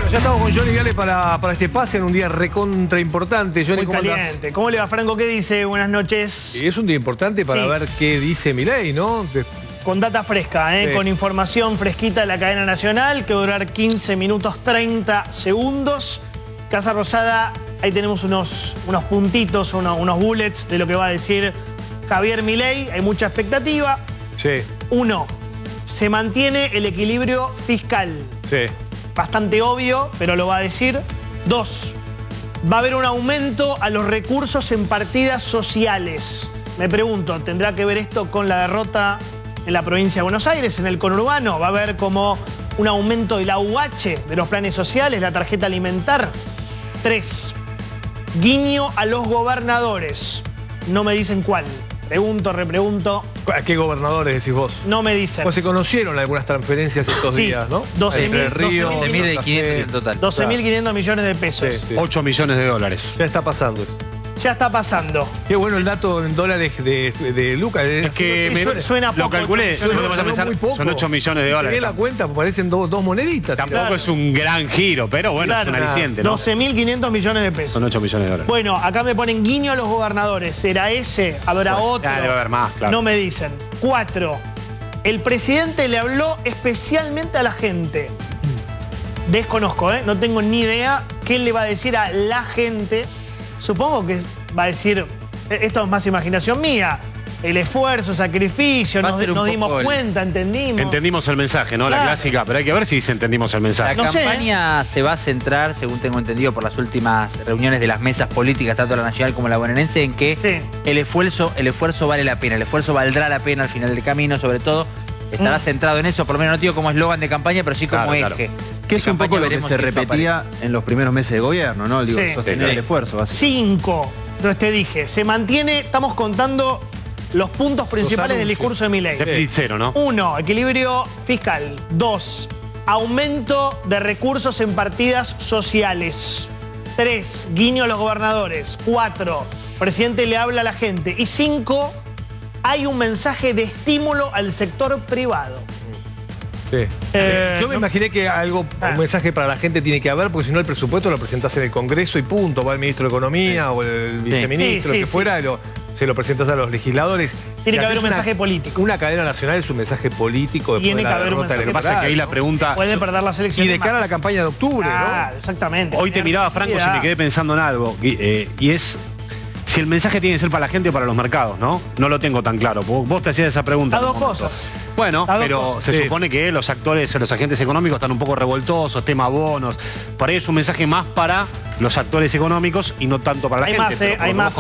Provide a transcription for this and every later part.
Bueno, ya estamos con Johnny Viale para este pase en un día recontra importante. Johnny, muy caliente. ¿Cómo le va, Franco? ¿Qué dice? Buenas noches. Y es un día importante para ver qué dice Milei, ¿no? Con data fresca, con información fresquita de la cadena nacional, que va a durar 15 minutos 30 segundos. Casa Rosada, ahí tenemos unos puntitos, unos bullets de lo que va a decir Javier Milei. Hay mucha expectativa. Sí. 1. Se mantiene el equilibrio fiscal. Sí. Bastante obvio, pero lo va a decir. 2. Va a haber un aumento a los recursos en partidas sociales. Me pregunto, ¿tendrá que ver esto con la derrota en la provincia de Buenos Aires, en el conurbano? ¿Va a haber como un aumento de la UH, de los planes sociales, la tarjeta alimentar? 3. Guiño a los gobernadores. No me dicen cuál. Pregunto, repregunto. ¿A qué gobernadores decís vos? No me dicen. Pues se conocieron algunas transferencias estos días, ¿no? 12.500 en total. 12.500 millones de pesos. Sí, sí. 8 millones de dólares. Ya está pasando eso. Ya está pasando. Qué bueno el dato en dólares de Lucas. Es que suena poco. lo calculé, son 8 millones de dólares. Pegué la cuenta, parecen dos moneditas. Tampoco es un gran giro, pero bueno, Claro. es un aliciente, ¿no? 12.500 millones de pesos. Son 8 millones de dólares. Bueno, acá me ponen guiño a los gobernadores. ¿Será ese? ¿Habrá otro? Debe haber más, claro. No me dicen. 4. El presidente le habló especialmente a la gente. Desconozco, no tengo ni idea qué le va a decir a la gente. Supongo que va a decir, esto es más imaginación mía, el esfuerzo, sacrificio, nos dimos cuenta, entendimos. Entendimos el mensaje, ¿no? Claro. La clásica, pero hay que ver si se entendimos el mensaje. La No sé, campaña se va a centrar, según tengo entendido por las últimas reuniones de las mesas políticas, tanto la nacional como la bonaerense, en que el esfuerzo vale la pena, el esfuerzo valdrá la pena al final del camino, sobre todo. Estará centrado en eso, por lo menos no digo como eslogan de campaña, pero sí como eje. Que es un poco lo que se repetía en los primeros meses de gobierno, ¿no? Digo, sostener el esfuerzo. 5. Entonces te dije, se mantiene, estamos contando los puntos principales del discurso de Milei. Déficit cero, ¿no? 1. Equilibrio fiscal. 2. Aumento de recursos en partidas sociales. 3. Guiño a los gobernadores. 4. Presidente le habla a la gente. Y 5. Hay un mensaje de estímulo al sector privado. Sí. Yo me imaginé que un mensaje para la gente tiene que haber, porque si no el presupuesto lo presentás en el Congreso y punto. Va el ministro de Economía o el viceministro, lo que fuera, se lo presentás a los legisladores. Tiene que haber un mensaje político. Una cadena nacional es un mensaje político. Tiene que haber un mensaje. Lo que pasa es que ahí la pregunta... Puede perder las elecciones. Y de cara a la campaña de octubre, ¿no? Exactamente. Hoy te miraba, Franco, y me quedé pensando en algo. Y es... Si el mensaje tiene que ser para la gente o para los mercados, ¿no? No lo tengo tan claro. Vos te hacías esa pregunta. A dos cosas. Bueno, pero se supone que los actores, los agentes económicos están un poco revoltosos, tema bonos. Por ahí es un mensaje más para los actores económicos y no tanto para la gente. Hay más.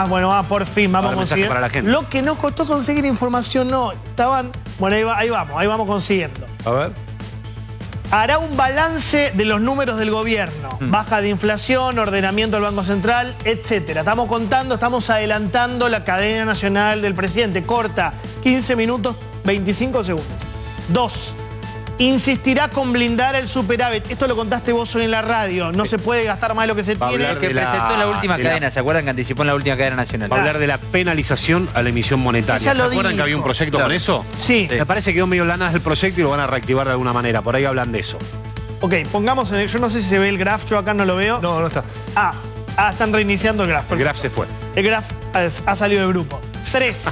Bueno, por fin vamos a conseguir. Para la gente. Lo que nos costó conseguir información, no. Bueno, ahí vamos consiguiendo. A ver. Hará un balance de los números del gobierno. Baja de inflación, ordenamiento del Banco Central, etcétera. Estamos adelantando la cadena nacional del presidente. Corta, 15 minutos, 25 segundos. 2. Insistirá con blindar el superávit. Esto lo contaste vos hoy en la radio. No se puede gastar más de lo que se tiene. Que presentó en la última cadena. ¿Se acuerdan que anticipó en la última cadena nacional? Va a hablar de la penalización a la emisión monetaria. ¿Se acuerdan que había un proyecto con eso? Sí. Me parece que quedó medio lanas del proyecto y lo van a reactivar de alguna manera. Por ahí hablan de eso. Ok, pongamos en el... Yo no sé si se ve el graph, yo acá no lo veo. No está. Están reiniciando el graph. El graph se fue. El graph ha salido del grupo. 3.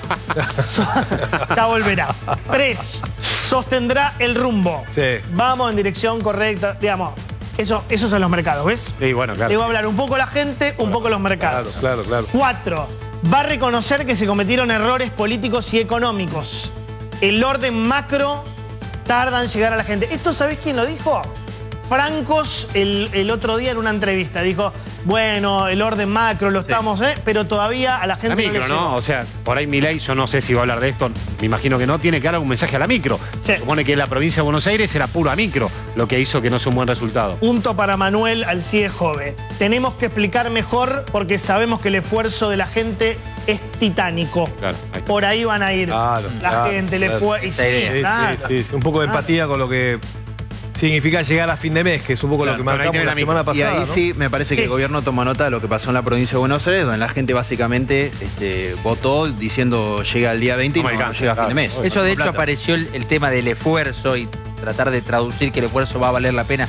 Ya volverá. 3. Sostendrá el rumbo. Sí. Vamos en dirección correcta. Digamos, esos son los mercados, ¿ves? Sí, bueno, claro. Le voy a hablar un poco la gente, un poco los mercados. Claro. 4. Va a reconocer que se cometieron errores políticos y económicos. El orden macro tarda en llegar a la gente. ¿Esto sabés quién lo dijo? Francos el otro día en una entrevista dijo, bueno, el orden macro lo estamos, pero todavía a la gente la micro, no le llegó. O sea, por ahí Milei, yo no sé si va a hablar de esto, me imagino que no, tiene que dar un mensaje a la micro. Sí. Se supone que en la provincia de Buenos Aires era pura micro, lo que hizo que no sea un buen resultado. Punto para Manuel Alcide Jove. Tenemos que explicar mejor porque sabemos que el esfuerzo de la gente es titánico. Claro, ahí está. Por ahí van a ir la gente, Sí. Un poco de empatía con lo que significa llegar a fin de mes, que es un poco lo que marcamos la semana pasada. Y ahí sí, me parece que el gobierno toma nota de lo que pasó en la provincia de Buenos Aires, donde la gente básicamente votó diciendo llega el día 20 y no llega a fin de mes. Eso de hecho apareció el tema del esfuerzo y tratar de traducir que el esfuerzo va a valer la pena.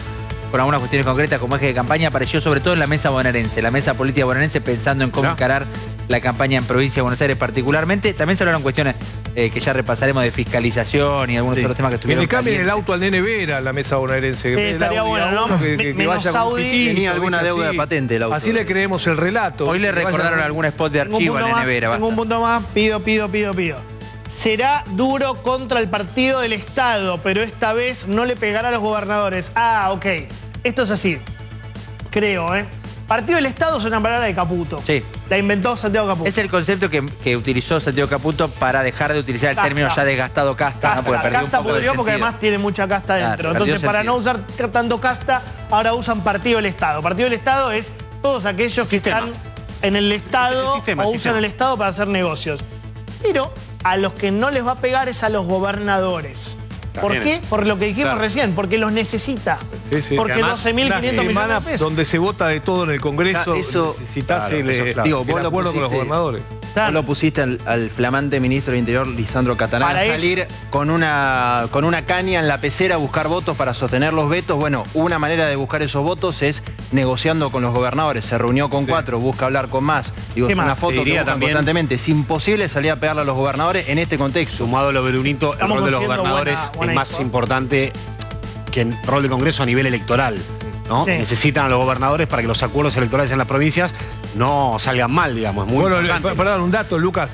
con algunas cuestiones concretas como eje de campaña, apareció sobre todo en la mesa bonaerense, la mesa política bonaerense, pensando en cómo encarar la campaña en provincia de Buenos Aires particularmente. También se hablaron cuestiones que ya repasaremos de fiscalización y algunos otros temas que estuvieron. Que le cambien el auto al nene Vera, la mesa bonaerense. Sí, estaría bueno, ¿no? Que vaya con un chiquito, tenía alguna deuda patente el auto. Así le creemos el relato. Hoy le recordaron algún spot de archivo al nene Vera. Tengo un punto más, pido. Será duro contra el Partido del Estado, pero esta vez no le pegará a los gobernadores. Ah, ok. Esto es así. Creo, ¿eh? Partido del Estado es una palabra de Caputo. Sí. La inventó Santiago Caputo. Es el concepto que utilizó Santiago Caputo para dejar de utilizar el término ya desgastado casta. ¿no? Porque perdió casta un poco de pudrió porque sentido. además tiene mucha casta dentro. Claro, Entonces, para sentido. no usar tanto casta, ahora usan Partido del Estado. Partido del Estado es todos aquellos que están en el Estado o usan el Estado para hacer negocios. Pero a los que no les va a pegar es a los gobernadores. ¿Por qué? Por lo que dijimos recién, porque los necesita. Sí, sí. Porque 12.500 millones de pesos. Donde se vota de todo en el Congreso, Eso- necesitas claro, el eso es claro. Digo, vos el lo acuerdo con los pusiste- gobernadores. Vos lo pusiste al flamante ministro de Interior, Lisandro Catanán, Para a salir con una caña en la pecera a buscar votos para sostener los vetos. Bueno, una manera de buscar esos votos es negociando con los gobernadores. Se reunió con 4, busca hablar con más. Digo, ¿Qué es una más? foto que Diría buscan también- constantemente. Es imposible salir a pegarle a los gobernadores en este contexto. Sumado a lo Brunito, el Estamos rol de los consiguiendo gobernadores buena es más info. importante que el rol del Congreso a nivel electoral. ¿no? Sí. Necesitan a los gobernadores para que los acuerdos electorales en las provincias no salgan mal, digamos. Es muy importante. Para dar un dato, Lucas,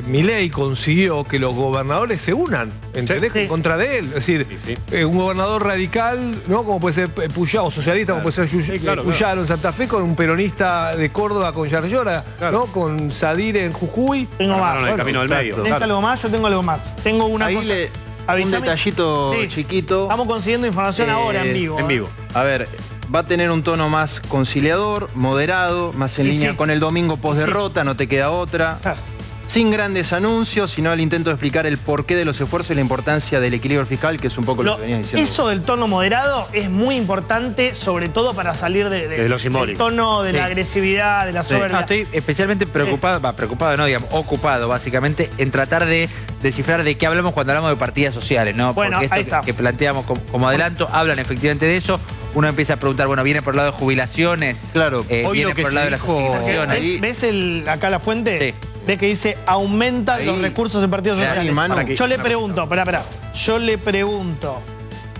Milei consiguió que los gobernadores se unan, ¿entendés? Sí. En contra de él. Es decir, Sí. un gobernador radical, ¿no? Como puede ser Puyaro, socialista, como puede ser Puyaro en Santa Fe, con un peronista de Córdoba con Yarlora, ¿no? Con Sadir en Jujuy. Tengo más. en el camino del medio. ¿Tenés algo más? Yo tengo algo más. Tengo una Ahí cosa. un Avísame. detallito Sí. chiquito. Estamos consiguiendo información ahora en vivo. En vivo. A ver, va a tener un tono más conciliador, moderado, más en Y línea sí. con el domingo post-derrota, no te queda otra. Claro. Sin grandes anuncios, sino el intento de explicar el porqué de los esfuerzos y la importancia del equilibrio fiscal, que es un poco lo que venías diciendo. Eso del tono moderado es muy importante, sobre todo para salir De lo simbólico. del tono de la agresividad, de la soberbia. Estoy especialmente preocupado, no, digamos, ocupado básicamente en tratar de descifrar de qué hablamos cuando hablamos de partidas sociales, ¿no? Bueno, porque esto ahí está. que planteamos como adelanto, hablan efectivamente de eso. Uno empieza a preguntar, bueno, ¿viene por el lado de jubilaciones? Claro, hoy ¿viene lo que por el se lado de las dijo- asignaciones? ¿Ves acá la fuente? Sí. ¿Ves que dice aumentan Ahí. los recursos de partidos Ahí, sociales? Manu. Para que- Yo le pregunto, yo le pregunto,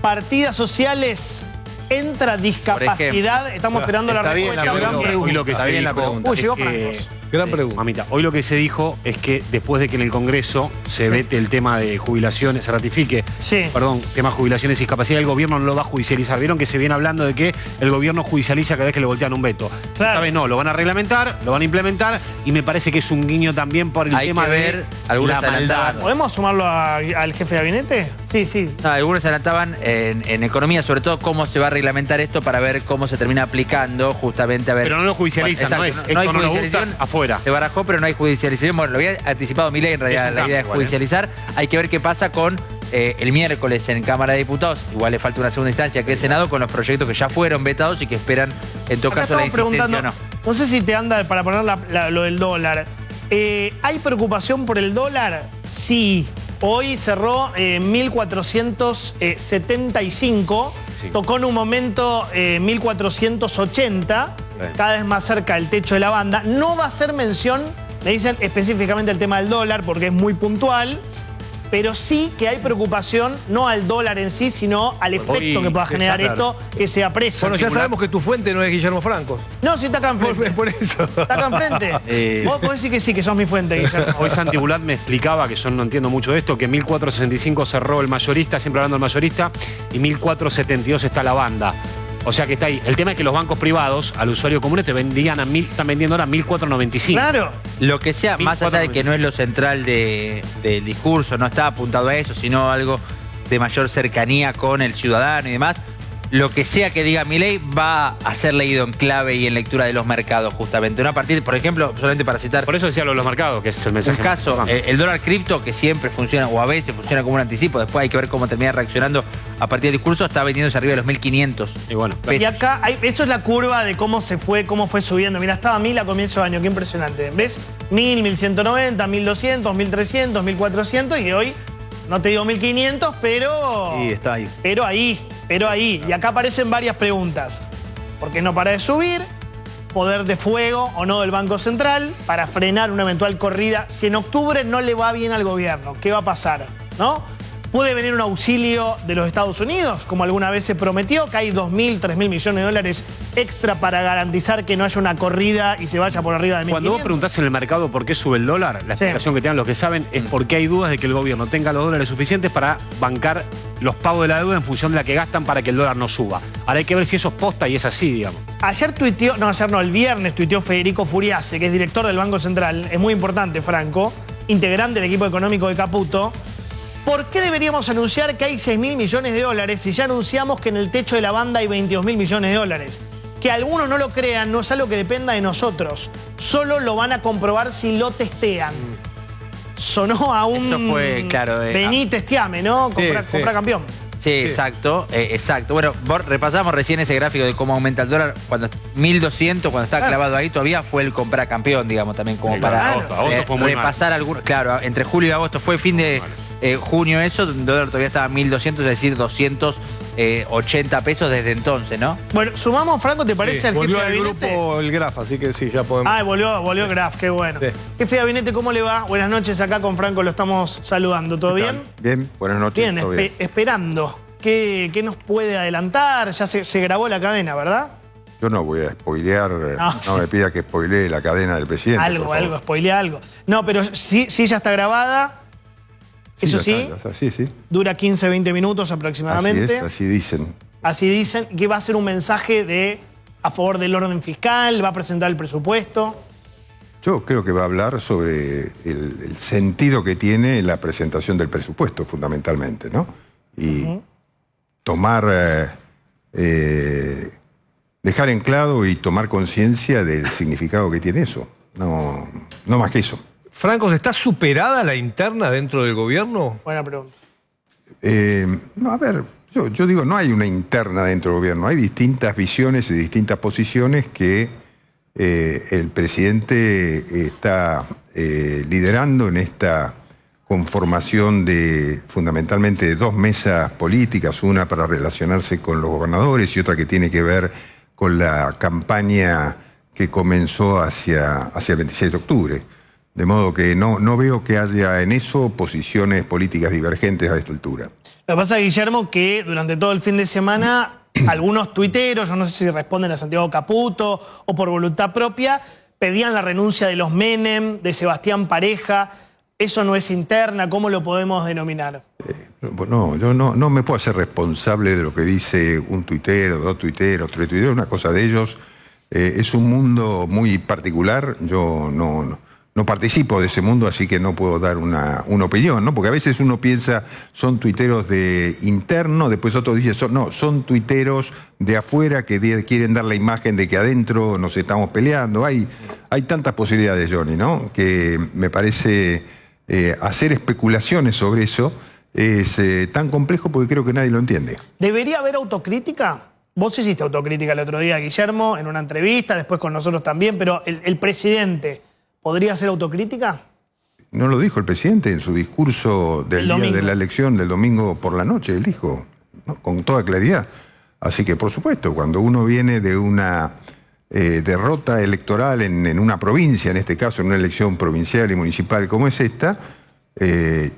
¿partidas sociales entra discapacidad? Estamos esperando la está bien respuesta. la pregunta. porque- Hoy lo que Está se bien la dijo pregunta. Uy, llegó es que- Francos. Gran pregunta. Mamita, hoy lo que se dijo es que después de que en el Congreso se vete el tema de jubilaciones, se ratifique, Sí. tema jubilaciones y discapacidad, el gobierno no lo va a judicializar. Vieron que se viene hablando de que el gobierno judicializa cada vez que le voltean un veto. Claro. Esta vez no, lo van a reglamentar, lo van a implementar y me parece que es un guiño también por el Hay tema que de ver algunas la maldad. adelantadas. ¿Podemos sumarlo al jefe de gabinete? Sí, sí. No, algunos adelantaban en economía, sobre todo cómo se va a reglamentar esto para ver cómo se termina aplicando, justamente a ver. Pero no lo judicializan, Bueno, no exacto, es, no hay esto no lo judicialización. gustas, afuera. Se barajó, pero no hay judicialización. Bueno, lo había anticipado Milei en realidad, Es un la idea de cambio igual, judicializar. Hay que ver qué pasa con el miércoles en Cámara de Diputados. Igual le falta una segunda instancia que es Senado, con los proyectos que ya fueron vetados y que esperan, en todo Acá caso, la estamos insistencia preguntando, o no. no sé si te anda para poner lo del dólar. ¿Hay preocupación por el dólar? Sí. Hoy cerró 1.475, Sí. tocó en un momento 1.480, cada vez más cerca del techo de la banda. No va a hacer mención, me dicen específicamente el tema del dólar porque es muy puntual, pero sí que hay preocupación, no al dólar en sí, sino al efecto que pueda generar exacto. esto, que sea precio. Bueno, ya sabemos que tu fuente no es Guillermo Franco. No, sí está acá enfrente. Por eso. Está acá enfrente. Vos podés decir que sí, que sos mi fuente, Guillermo. Hoy Santi Bulat me explicaba, que yo no entiendo mucho de esto, que 1.465 cerró el mayorista, siempre hablando del mayorista, y 1.472 está la banda. O sea que está ahí. El tema es que los bancos privados, al usuario común, están vendiendo ahora 1.495. Claro. Lo que sea, más allá de que no es lo central del discurso, no está apuntado a eso, sino algo de mayor cercanía con el ciudadano y demás, lo que sea que diga Milei va a ser leído en clave y en lectura de los mercados, justamente. Una partir, por ejemplo, solamente para citar Por eso decía lo de los mercados, que es el mensaje. un caso, más importante. el dólar cripto, que siempre funciona, o a veces funciona como un anticipo, después hay que ver cómo termina reaccionando a partir del discurso, está vendiéndose arriba de los 1.500. Y bueno, pesos. Y acá, esto es la curva de cómo fue subiendo. Mira, estaba 1.000 a comienzo de año, qué impresionante. ¿Ves? 1.000, 1.190, 1.200, 1.300, 1.400 y hoy, no te digo 1.500, pero... Sí, está ahí. Pero ahí. Pero ahí, y acá aparecen varias preguntas. ¿Por qué no para de subir? ¿Poder de fuego o no del Banco Central para frenar una eventual corrida? Si en octubre no le va bien al gobierno, ¿qué va a pasar? ¿No? ¿Puede venir un auxilio de los Estados Unidos, como alguna vez se prometió, que hay 2.000, 3.000 millones de dólares extra para garantizar que no haya una corrida y se vaya por arriba de 1.500? Cuando vos preguntás en el mercado por qué sube el dólar, la explicación que te dan los que saben es porque hay dudas de que el gobierno tenga los dólares suficientes para bancar los pagos de la deuda en función de la que gastan para que el dólar no suba. Ahora hay que ver si eso es posta y es así, digamos. El viernes tuiteó Federico Furiase, que es director del Banco Central, es muy importante, Franco, integrante del equipo económico de Caputo. ¿Por qué deberíamos anunciar que hay 6.000 millones de dólares si ya anunciamos que en el techo de la banda hay 22.000 millones de dólares? Que algunos no lo crean no es algo que dependa de nosotros. Solo lo van a comprobar si lo testean. Sonó a un Esto fue, claro, vení, testeame, ¿no? Compra campeón. Sí, exacto, exacto. Bueno, repasamos recién ese gráfico de cómo aumenta el dólar. Cuando 1.200, cuando está clavado ahí, todavía fue el comprar campeón, digamos, también como para agosto fue muy repasar algunos. Claro, entre julio y agosto fue fin de junio eso, el dólar todavía estaba 1.200, es decir, 280 pesos desde entonces, ¿no? Bueno, sumamos, Franco, ¿te parece al jefe de gabinete? Volvió al grupo el Graf, así que sí, ya podemos... Ah, volvió Graf, qué bueno. Sí. Jefe de gabinete, ¿cómo le va? Buenas noches, acá con Franco lo estamos saludando. ¿Todo bien? Bien, buenas noches. Bien, esperando. ¿Qué nos puede adelantar? Ya se grabó la cadena, ¿verdad? Yo no voy a spoilear, no me pida que spoilee la cadena del presidente. Algo, spoilea algo. No, pero sí ya está grabada. Eso sí, sí. Dura 15, 20 minutos aproximadamente. Así dicen. Así dicen, que va a ser un mensaje a favor del orden fiscal, va a presentar el presupuesto. Yo creo que va a hablar sobre el sentido que tiene la presentación del presupuesto, fundamentalmente, ¿no? Y tomar, dejar en claro y tomar conciencia del significado que tiene eso. No más que eso. Franco, ¿está superada la interna dentro del gobierno? Buena pregunta. No, a ver, yo digo, no hay una interna dentro del gobierno. Hay distintas visiones y distintas posiciones que el presidente está liderando en esta conformación fundamentalmente de dos mesas políticas, una para relacionarse con los gobernadores y otra que tiene que ver con la campaña que comenzó hacia el 26 de octubre. De modo que no veo que haya en eso posiciones políticas divergentes a esta altura. Lo que pasa, Guillermo, que durante todo el fin de semana algunos tuiteros, yo no sé si responden a Santiago Caputo o por voluntad propia, pedían la renuncia de los Menem, de Sebastián Pareja. ¿Eso no es interna? ¿Cómo lo podemos denominar? No, yo no me puedo hacer responsable de lo que dice un tuitero, dos tuiteros, tres tuiteros, una cosa de ellos. Es un mundo muy particular, yo no participo de ese mundo, así que no puedo dar una opinión, ¿no? Porque a veces uno piensa, son tuiteros de interno, después otros dicen, son tuiteros de afuera que quieren dar la imagen de que adentro nos estamos peleando. Hay tantas posibilidades, Johnny, ¿no? Que me parece hacer especulaciones sobre eso es tan complejo porque creo que nadie lo entiende. ¿Debería haber autocrítica? Vos hiciste autocrítica el otro día, Guillermo, en una entrevista, después con nosotros también, pero el presidente... ¿podría hacer autocrítica? No lo dijo el presidente en su discurso del día de la elección del domingo por la noche. Él dijo, ¿no? Con toda claridad. Así que, por supuesto, cuando uno viene de una derrota electoral en una provincia, en este caso en una elección provincial y municipal como es esta,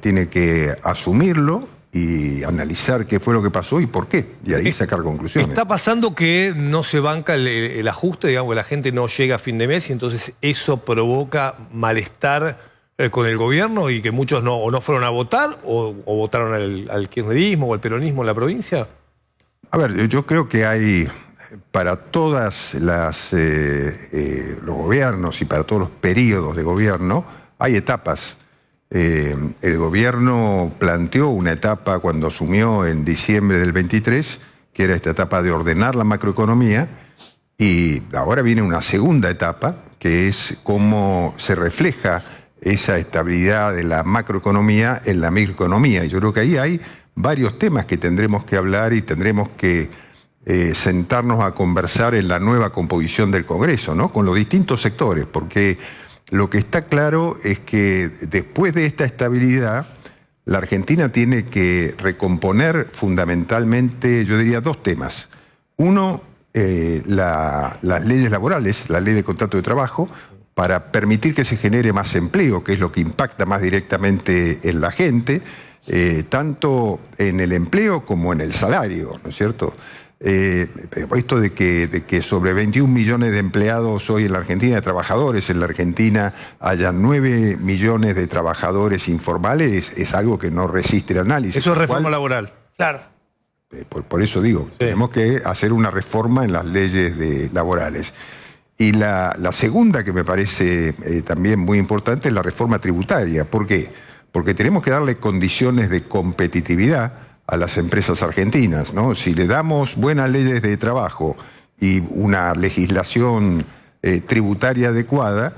tiene que asumirlo y analizar qué fue lo que pasó y por qué, y ahí sacar conclusiones. ¿Está pasando que no se banca el ajuste, digamos, que la gente no llega a fin de mes y entonces eso provoca malestar con el gobierno y que muchos o no fueron a votar o votaron al kirchnerismo o al peronismo en la provincia? A ver, yo creo que hay para todas los gobiernos y para todos los periodos de gobierno hay etapas. El gobierno planteó una etapa cuando asumió en diciembre del 23, que era esta etapa de ordenar la macroeconomía, y ahora viene una segunda etapa, que es cómo se refleja esa estabilidad de la macroeconomía en la microeconomía. Y yo creo que ahí hay varios temas que tendremos que hablar y tendremos que sentarnos a conversar en la nueva composición del Congreso, ¿no? Con los distintos sectores, porque... lo que está claro es que después de esta estabilidad la Argentina tiene que recomponer fundamentalmente, yo diría, dos temas. Uno, las leyes laborales, la ley de contrato de trabajo, para permitir que se genere más empleo, que es lo que impacta más directamente en la gente, tanto en el empleo como en el salario, ¿no es cierto? Esto de que sobre 21 millones de empleados hoy en la Argentina, de trabajadores en la Argentina, haya 9 millones de trabajadores informales, es algo que no resiste el análisis. Eso es reforma laboral. Claro. Por eso digo, tenemos que hacer una reforma en las leyes laborales. Y la segunda, que me parece también muy importante, es la reforma tributaria. ¿Por qué? Porque tenemos que darle condiciones de competitividad a las empresas argentinas, ¿no? Si le damos buenas leyes de trabajo y una legislación tributaria adecuada,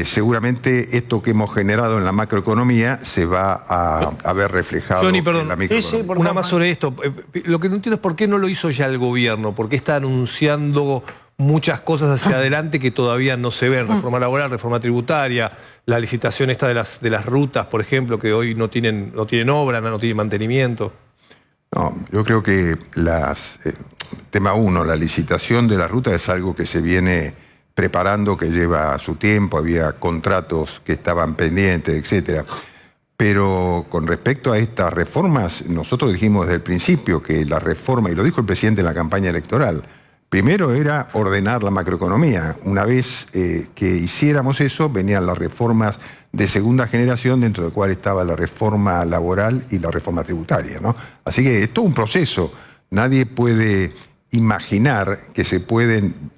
seguramente esto que hemos generado en la macroeconomía se va a ver reflejado Johnny, perdón. en la microeconomía. Una más sobre esto. Lo que no entiendo es por qué no lo hizo ya el gobierno, por qué está anunciando muchas cosas hacia adelante que todavía no se ven. Reforma laboral, reforma tributaria, la licitación esta de las rutas, por ejemplo, que hoy no tienen obra, no tienen mantenimiento. No, yo creo que tema uno, la licitación de la ruta es algo que se viene preparando, que lleva su tiempo, había contratos que estaban pendientes, etcétera. Pero con respecto a estas reformas, nosotros dijimos desde el principio que la reforma, y lo dijo el presidente en la campaña electoral, primero era ordenar la macroeconomía. Una vez que hiciéramos eso, venían las reformas de segunda generación, dentro del cual estaba la reforma laboral y la reforma tributaria, ¿no? Así que es todo un proceso. Nadie puede imaginar que se pueden,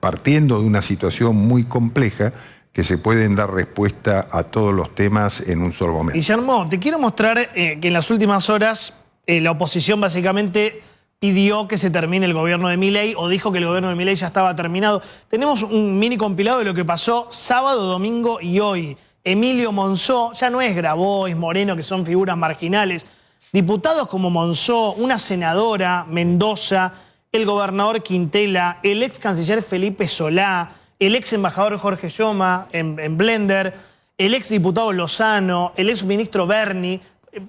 partiendo de una situación muy compleja, que se pueden dar respuesta a todos los temas en un solo momento. Guillermo, te quiero mostrar que en las últimas horas la oposición básicamente pidió que se termine el gobierno de Milei o dijo que el gobierno de Milei ya estaba terminado. Tenemos un mini compilado de lo que pasó sábado, domingo y hoy. Emilio Monzó, ya no es Grabois, Moreno, que son figuras marginales. Diputados como Monzó, una senadora, Mendoza, el gobernador Quintela, el ex canciller Felipe Solá, el ex embajador Jorge Lloma en Blender, el ex diputado Lozano, el ex ministro Berni.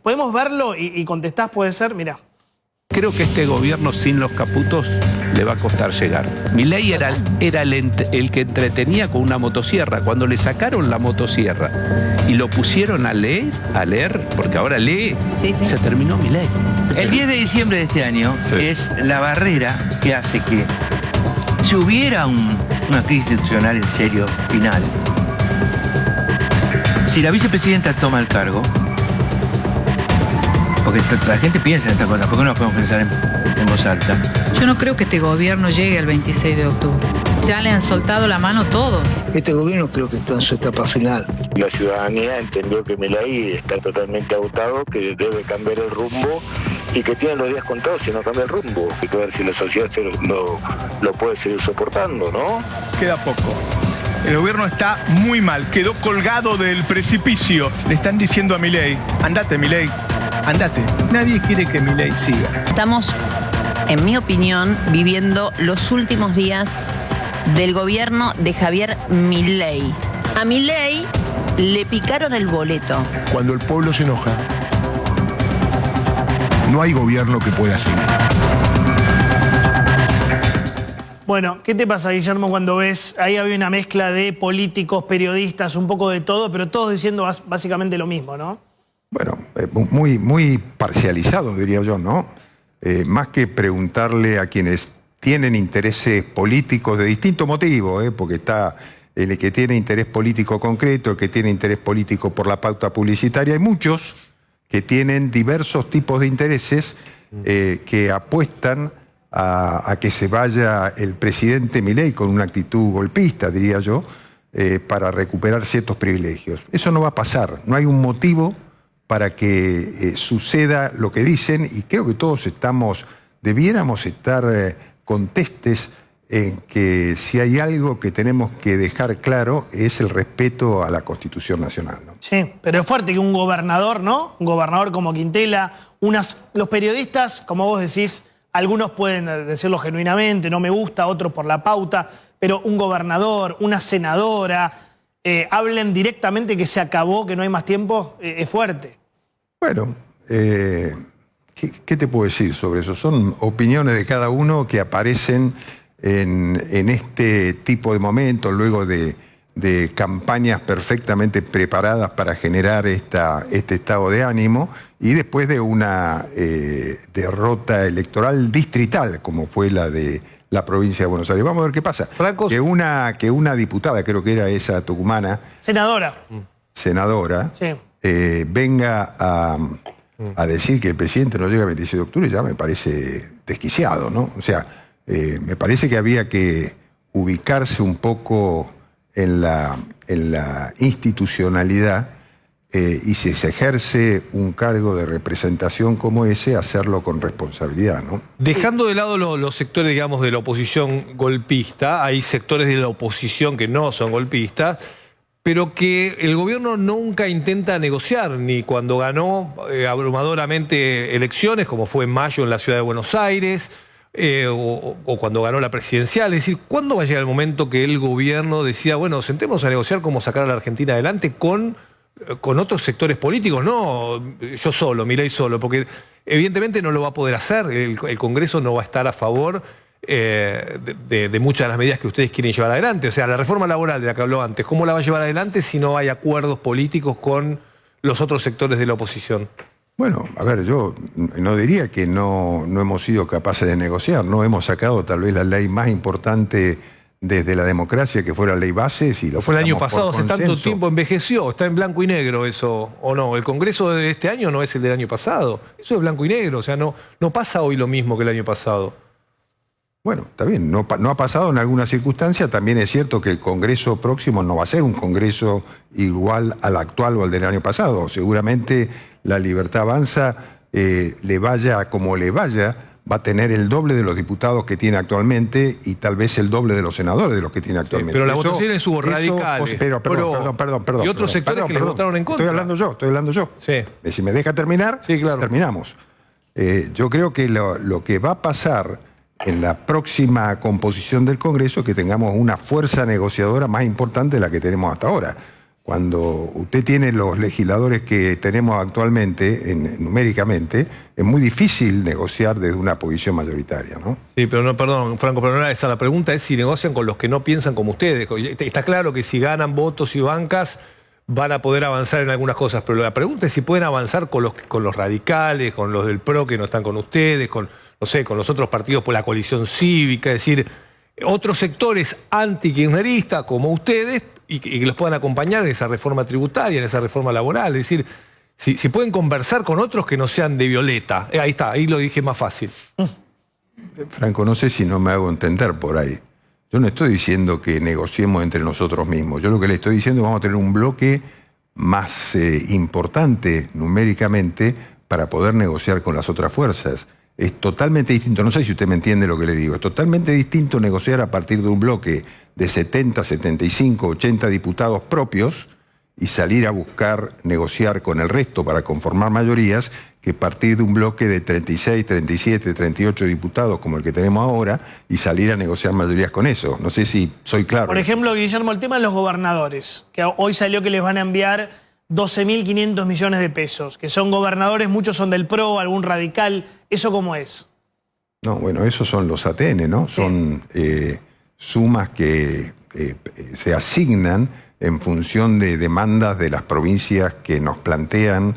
¿Podemos verlo y contestás? Puede ser, mirá. Creo que este gobierno sin los caputos le va a costar llegar. Milei era el que entretenía con una motosierra. Cuando le sacaron la motosierra y lo pusieron a leer, porque ahora lee, se terminó Milei. El 10 de diciembre de este año es la barrera que hace que si hubiera una crisis institucional en serio final, si la vicepresidenta toma el cargo, porque la gente piensa en esta cosa, ¿por qué no podemos pensar en voz alta? Yo no creo que este gobierno llegue al 26 de octubre. Ya le han soltado la mano todos. Este gobierno creo que está en su etapa final. La ciudadanía entendió que Milei está totalmente agotado, que debe cambiar el rumbo y que tiene los días contados si no cambia el rumbo. Hay que ver si la sociedad lo puede seguir soportando, ¿no? Queda poco. El gobierno está muy mal, quedó colgado del precipicio. Le están diciendo a Milei, andate Milei, andate. Nadie quiere que Milei siga. Estamos, en mi opinión, viviendo los últimos días del gobierno de Javier Milei. A Milei le picaron el boleto. Cuando el pueblo se enoja, no hay gobierno que pueda seguir. Bueno, ¿qué te pasa, Guillermo, cuando ves, ahí había una mezcla de políticos, periodistas, un poco de todo, pero todos diciendo básicamente lo mismo, ¿no? Bueno, muy parcializado, diría yo, ¿no? Más que preguntarle a quienes tienen intereses políticos de distinto motivo, porque está el que tiene interés político concreto, el que tiene interés político por la pauta publicitaria, hay muchos que tienen diversos tipos de intereses que apuestan a que se vaya el presidente Milei con una actitud golpista, diría yo, para recuperar ciertos privilegios. Eso no va a pasar, no hay un motivo para que suceda lo que dicen, y creo que todos debiéramos estar contestes en que si hay algo que tenemos que dejar claro es el respeto a la Constitución Nacional, ¿no? Sí, pero es fuerte que un gobernador, ¿no? Un gobernador como Quintela, los periodistas, como vos decís, algunos pueden decirlo genuinamente, no me gusta, otros por la pauta, pero un gobernador, una senadora, hablen directamente que se acabó, que no hay más tiempo, es fuerte. Bueno, ¿qué te puedo decir sobre eso? Son opiniones de cada uno que aparecen en este tipo de momentos, luego de campañas perfectamente preparadas para generar este estado de ánimo y después de una derrota electoral distrital, como fue la de la provincia de Buenos Aires. Vamos a ver qué pasa. Franco, que una diputada, creo que era esa tucumana, senadora, sí. venga a decir que el presidente no llega el 26 de octubre, ya me parece desquiciado, ¿no? O sea, me parece que había que ubicarse un poco en la institucionalidad y si se ejerce un cargo de representación como ese, hacerlo con responsabilidad, ¿no? Dejando de lado los sectores, digamos, de la oposición golpista, hay sectores de la oposición que no son golpistas, pero que el gobierno nunca intenta negociar, ni cuando ganó abrumadoramente elecciones, como fue en mayo en la ciudad de Buenos Aires, o cuando ganó la presidencial. Es decir, ¿cuándo va a llegar el momento que el gobierno decida, bueno, sentémonos a negociar cómo sacar a la Argentina adelante con otros sectores políticos? No yo solo, Milei solo, porque evidentemente no lo va a poder hacer. El Congreso no va a estar a favor de muchas de las medidas que ustedes quieren llevar adelante. O sea, la reforma laboral de la que habló antes, ¿cómo la va a llevar adelante si no hay acuerdos políticos con los otros sectores de la oposición? Bueno, a ver, yo no diría que no hemos sido capaces de negociar, no hemos sacado tal vez la ley más importante desde la democracia, que fue la ley Bases, y lo fue el año pasado, hace consenso. tanto tiempo envejeció, está en blanco y negro eso, ¿o no? El Congreso de este año no es el del año pasado, eso es blanco y negro, o sea, no pasa hoy lo mismo que el año pasado. Bueno, está bien, no ha pasado en alguna circunstancia. También es cierto que el Congreso próximo no va a ser un Congreso igual al actual o al del año pasado. Seguramente la Libertad Avanza, le vaya como le vaya, va a tener el doble de los diputados que tiene actualmente y tal vez el doble de los senadores de los que tiene actualmente. Sí, pero las votaciones hubo radicales. Perdón. Y otros sectores que les votaron en contra. Estoy hablando yo. Sí. Si me deja terminar, sí, claro. Terminamos. Yo creo que lo que va a pasar en la próxima composición del Congreso es que tengamos una fuerza negociadora más importante de la que tenemos hasta ahora. Cuando usted tiene los legisladores que tenemos actualmente, numéricamente, es muy difícil negociar desde una posición mayoritaria, ¿no? Sí, pero no, perdón, Franco, pero no era esa. La pregunta es si negocian con los que no piensan como ustedes. Está claro que si ganan votos y bancas van a poder avanzar en algunas cosas, pero la pregunta es si pueden avanzar con los radicales, con los del PRO que no están con ustedes, con los otros partidos por la coalición cívica, es decir, otros sectores anti-kirchneristas como ustedes y que los puedan acompañar en esa reforma tributaria, en esa reforma laboral. Es decir, si pueden conversar con otros que no sean de Violeta. Ahí está, ahí lo dije más fácil. Franco, no sé si no me hago entender por ahí. Yo no estoy diciendo que negociemos entre nosotros mismos. Yo lo que le estoy diciendo es que vamos a tener un bloque más importante numéricamente para poder negociar con las otras fuerzas. Es totalmente distinto, no sé si usted me entiende lo que le digo, es totalmente distinto negociar a partir de un bloque de 70, 75, 80 diputados propios y salir a buscar negociar con el resto para conformar mayorías, que partir de un bloque de 36, 37, 38 diputados como el que tenemos ahora y salir a negociar mayorías con eso. No sé si soy claro. Por ejemplo, Guillermo, el tema de los gobernadores, que hoy salió que les van a enviar 12.500 millones de pesos, que son gobernadores, muchos son del PRO, algún radical. ¿Eso cómo es? No, bueno, esos son los ATN, ¿no? Son sumas que se asignan en función de demandas de las provincias que nos plantean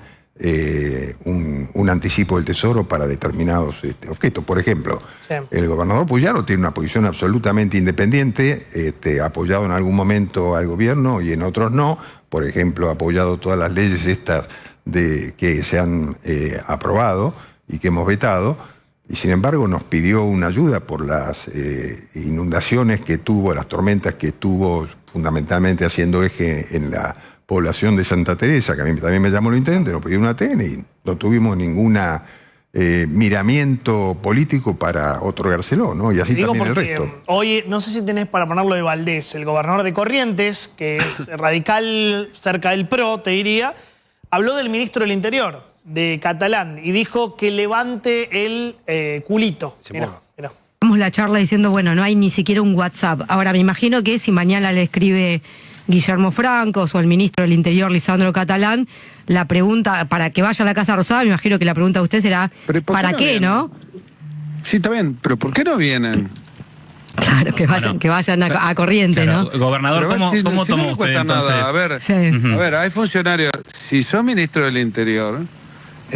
un anticipo del Tesoro para determinados objetos. Por ejemplo, sí, el gobernador Puyaro tiene una posición absolutamente independiente, apoyado en algún momento al gobierno y en otros no. Por ejemplo, ha apoyado todas las leyes estas que se han aprobado y que hemos vetado, y sin embargo nos pidió una ayuda por las inundaciones que tuvo, las tormentas que tuvo, fundamentalmente haciendo eje en la población de Santa Teresa, que a mí también me llamó el intendente, nos pidió una ATN y no tuvimos ninguna miramiento político para otorgárselo, ¿no? Y así también el resto. Hoy, no sé si tenés para ponerlo de Valdés, el gobernador de Corrientes, que es radical cerca del PRO, te diría, habló del ministro del Interior, de Catalán, y dijo que levante el culito. Mirá. La charla diciendo, bueno, no hay ni siquiera un WhatsApp. Ahora, me imagino que si mañana le escribe Guillermo Franco o al ministro del Interior, Lisandro Catalán, la pregunta, para que vaya a la Casa Rosada, me imagino que la pregunta de usted será, ¿para qué, no? Sí, está bien, pero ¿por qué no vienen? Claro, que vayan a Corrientes, claro, ¿no? Gobernador, ¿cómo tomó usted entonces? Nada. A ver, hay funcionarios, si sos ministro del Interior,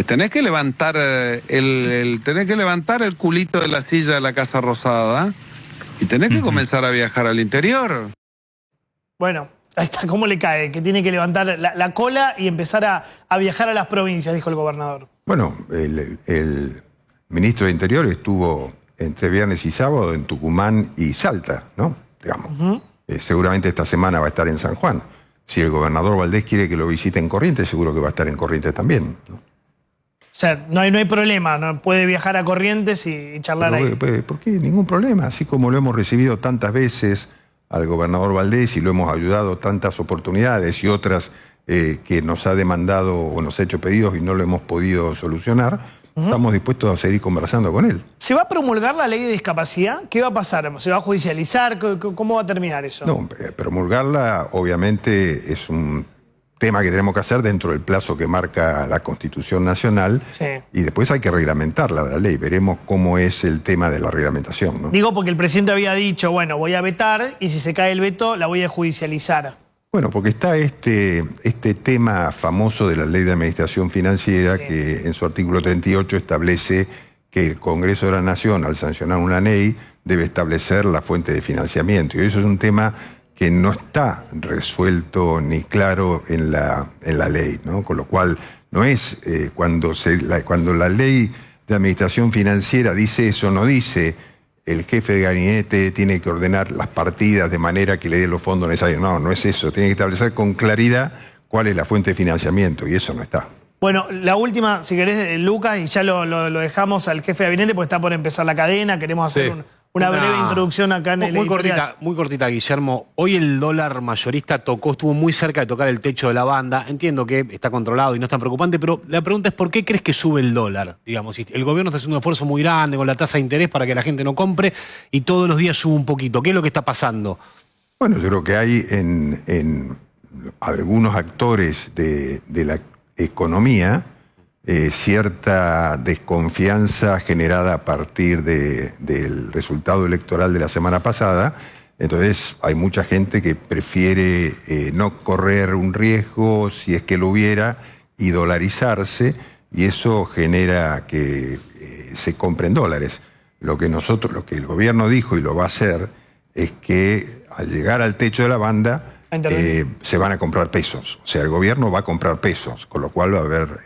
tenés que levantar tenés que levantar el culito de la silla de la Casa Rosada y tenés que comenzar a viajar al interior. Bueno, ahí está, ¿cómo le cae? Que tiene que levantar la cola y empezar a viajar a las provincias, dijo el gobernador. Bueno, el ministro de Interior estuvo entre viernes y sábado en Tucumán y Salta, ¿no? Digamos. Seguramente esta semana va a estar en San Juan. Si el gobernador Valdés quiere que lo visite en Corrientes, seguro que va a estar en Corrientes también, ¿no? O sea, no hay problema, ¿no? Puede viajar a Corrientes y charlar ahí. ¿Por qué? Ningún problema. Así como lo hemos recibido tantas veces al gobernador Valdés y lo hemos ayudado tantas oportunidades y otras que nos ha demandado o nos ha hecho pedidos y no lo hemos podido solucionar, estamos dispuestos a seguir conversando con él. ¿Se va a promulgar la ley de discapacidad? ¿Qué va a pasar? ¿Se va a judicializar? ¿Cómo va a terminar eso? No, promulgarla obviamente es un tema que tenemos que hacer dentro del plazo que marca la Constitución Nacional, y después hay que reglamentarla, la ley. Veremos cómo es el tema de la reglamentación, ¿no? Digo porque el presidente había dicho, bueno, voy a vetar y si se cae el veto la voy a judicializar. Bueno, porque está este tema famoso de la Ley de Administración Financiera que en su artículo 38 establece que el Congreso de la Nación, al sancionar una ley, debe establecer la fuente de financiamiento. Y eso es un tema que no está resuelto ni claro en la ley, ¿no? Con lo cual no es cuando la Ley de Administración Financiera dice eso, no dice el jefe de gabinete tiene que ordenar las partidas de manera que le dé los fondos necesarios. No, no es eso. Tiene que establecer con claridad cuál es la fuente de financiamiento, y eso no está. Bueno, la última, si querés, Lucas, y ya lo dejamos al jefe de gabinete porque está por empezar la cadena. Queremos hacer una breve introducción acá en el editorial. Muy cortita, Guillermo. Hoy el dólar mayorista estuvo muy cerca de tocar el techo de la banda. Entiendo que está controlado y no es tan preocupante, pero la pregunta es ¿por qué crees que sube el dólar? Digamos, el gobierno está haciendo un esfuerzo muy grande con la tasa de interés para que la gente no compre y todos los días sube un poquito. ¿Qué es lo que está pasando? Bueno, yo creo que hay en algunos actores de la economía cierta desconfianza generada a partir del resultado electoral de la semana pasada. Entonces hay mucha gente que prefiere no correr un riesgo, si es que lo hubiera, y dolarizarse, y eso genera que se compren dólares. Lo que el gobierno dijo y lo va a hacer es que al llegar al techo de la banda se van a comprar pesos. O sea, el gobierno va a comprar pesos, con lo cual va a haber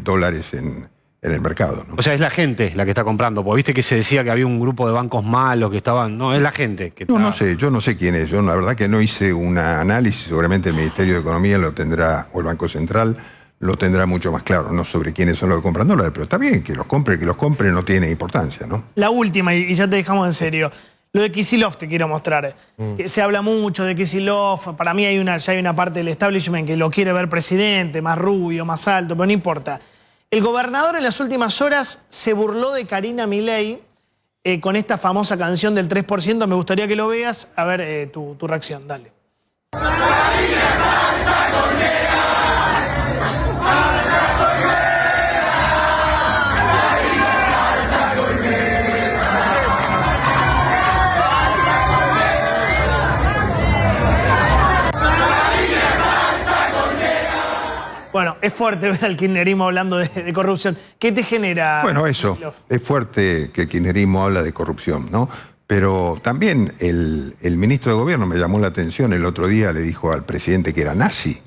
dólares en el mercado, ¿no? O sea, es la gente la que está comprando, porque viste que se decía que había un grupo de bancos malos que estaban... No, es la gente que No sé, yo no sé quién es. Yo la verdad que no hice un análisis, seguramente el Ministerio de Economía lo tendrá, o el Banco Central lo tendrá mucho más claro, no sobre quiénes son los que compran dólares, pero está bien, que los compre no tiene importancia, ¿no? La última, y ya te dejamos en serio. Lo de Kicillof te quiero mostrar. Que se habla mucho de Kicillof. Para mí ya hay una parte del establishment que lo quiere ver presidente, más rubio, más alto, pero no importa. El gobernador en las últimas horas se burló de Karina Milei con esta famosa canción del 3%. Me gustaría que lo veas. A ver tu reacción, dale. Bueno, es fuerte ver al kirchnerismo hablando de corrupción. ¿Qué te genera? Bueno, eso. Es fuerte que el kirchnerismo habla de corrupción, ¿no? Pero también el ministro de Gobierno me llamó la atención. El otro día le dijo al presidente que era nazi.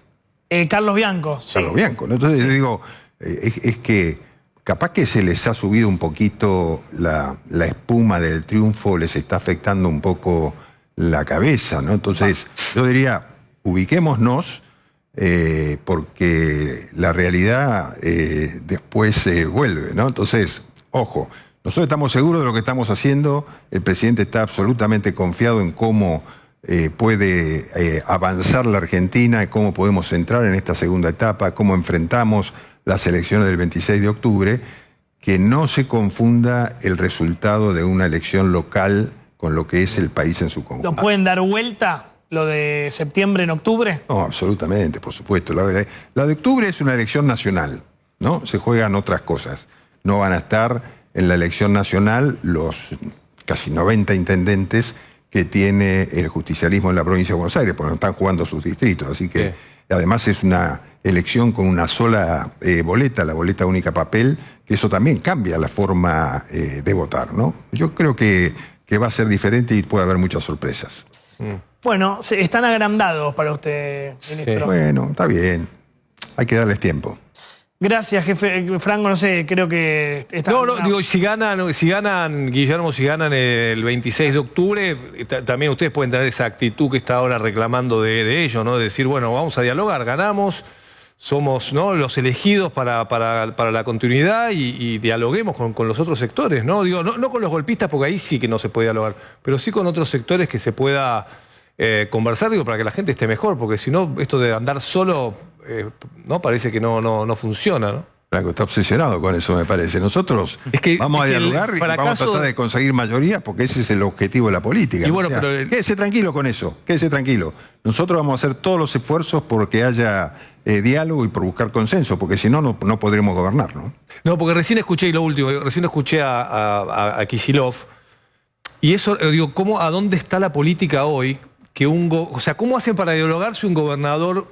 Carlos Bianco. Carlos Bianco, ¿no? Entonces yo digo, es que capaz que se les ha subido un poquito la espuma del triunfo, les está afectando un poco la cabeza, ¿no? Entonces yo diría, ubiquémonos, porque la realidad después vuelve, ¿no? Entonces, ojo, nosotros estamos seguros de lo que estamos haciendo, el presidente está absolutamente confiado en cómo puede avanzar la Argentina y cómo podemos entrar en esta segunda etapa, cómo enfrentamos las elecciones del 26 de octubre, que no se confunda el resultado de una elección local con lo que es el país en su conjunto. ¿Lo pueden dar vuelta? lo de septiembre en octubre? No, absolutamente, por supuesto. La de octubre es una elección nacional, ¿no? Se juegan otras cosas. No van a estar en la elección nacional los casi 90 intendentes que tiene el justicialismo en la provincia de Buenos Aires, porque no están jugando sus distritos. Así que además es una elección con una sola boleta, la boleta única papel, que eso también cambia la forma de votar, ¿no? Yo creo que va a ser diferente y puede haber muchas sorpresas. Bueno, están agrandados para usted, ministro. Bueno, está bien. Hay que darles tiempo. Gracias, jefe. Franco, no sé, creo que... digo, si ganan, Guillermo, si ganan el 26 de octubre, también ustedes pueden tener esa actitud que está ahora reclamando de ellos, ¿no? De decir, bueno, vamos a dialogar, ganamos, somos, ¿no?, los elegidos para la continuidad y dialoguemos con los otros sectores, ¿no? Digo, no con los golpistas, porque ahí sí que no se puede dialogar, pero sí con otros sectores que se pueda conversar, digo, para que la gente esté mejor, porque si no, esto de andar solo... no parece que no funciona, ¿no? Franco está obsesionado con eso, me parece. Nosotros vamos a dialogar y vamos a tratar de conseguir mayoría, porque ese es el objetivo de la política. Y bueno, pero quédese tranquilo con eso, quédese tranquilo. Nosotros vamos a hacer todos los esfuerzos porque haya diálogo y por buscar consenso, porque si no, no podremos gobernar, ¿no? No, porque recién escuché, y lo último, recién escuché a Kicillof, y eso, digo, ¿a dónde está la política hoy? O sea, ¿cómo hacen para dialogar si un gobernador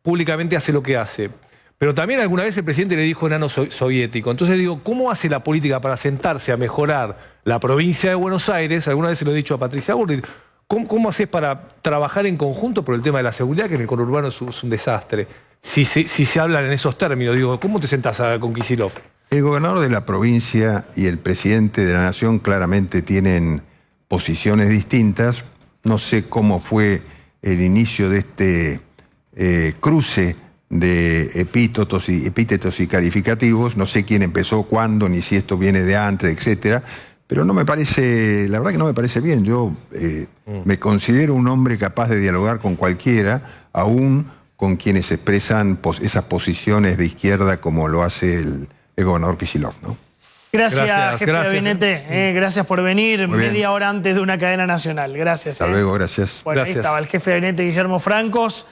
públicamente hace lo que hace? Pero también alguna vez el presidente le dijo enano soviético. Entonces digo, ¿cómo hace la política para sentarse a mejorar la provincia de Buenos Aires? Alguna vez se lo he dicho a Patricia Bullrich. ¿Cómo haces para trabajar en conjunto por el tema de la seguridad, que en el conurbano es un desastre? Si se hablan en esos términos, digo, ¿cómo te sentás con Kicillof? El gobernador de la provincia y el presidente de la nación claramente tienen posiciones distintas. No sé cómo fue el inicio de este cruce de epítetos y calificativos. No sé quién empezó, cuándo, ni si esto viene de antes, etcétera. Pero no me parece, la verdad que no me parece bien. Yo me considero un hombre capaz de dialogar con cualquiera, aún con quienes expresan esas posiciones de izquierda como lo hace el gobernador Kicillof, ¿no? Gracias, jefe de gabinete. Gracias por venir media hora antes de una cadena nacional. Gracias. Hasta luego, gracias. Bueno, gracias. Ahí estaba el jefe de gabinete, Guillermo Francos.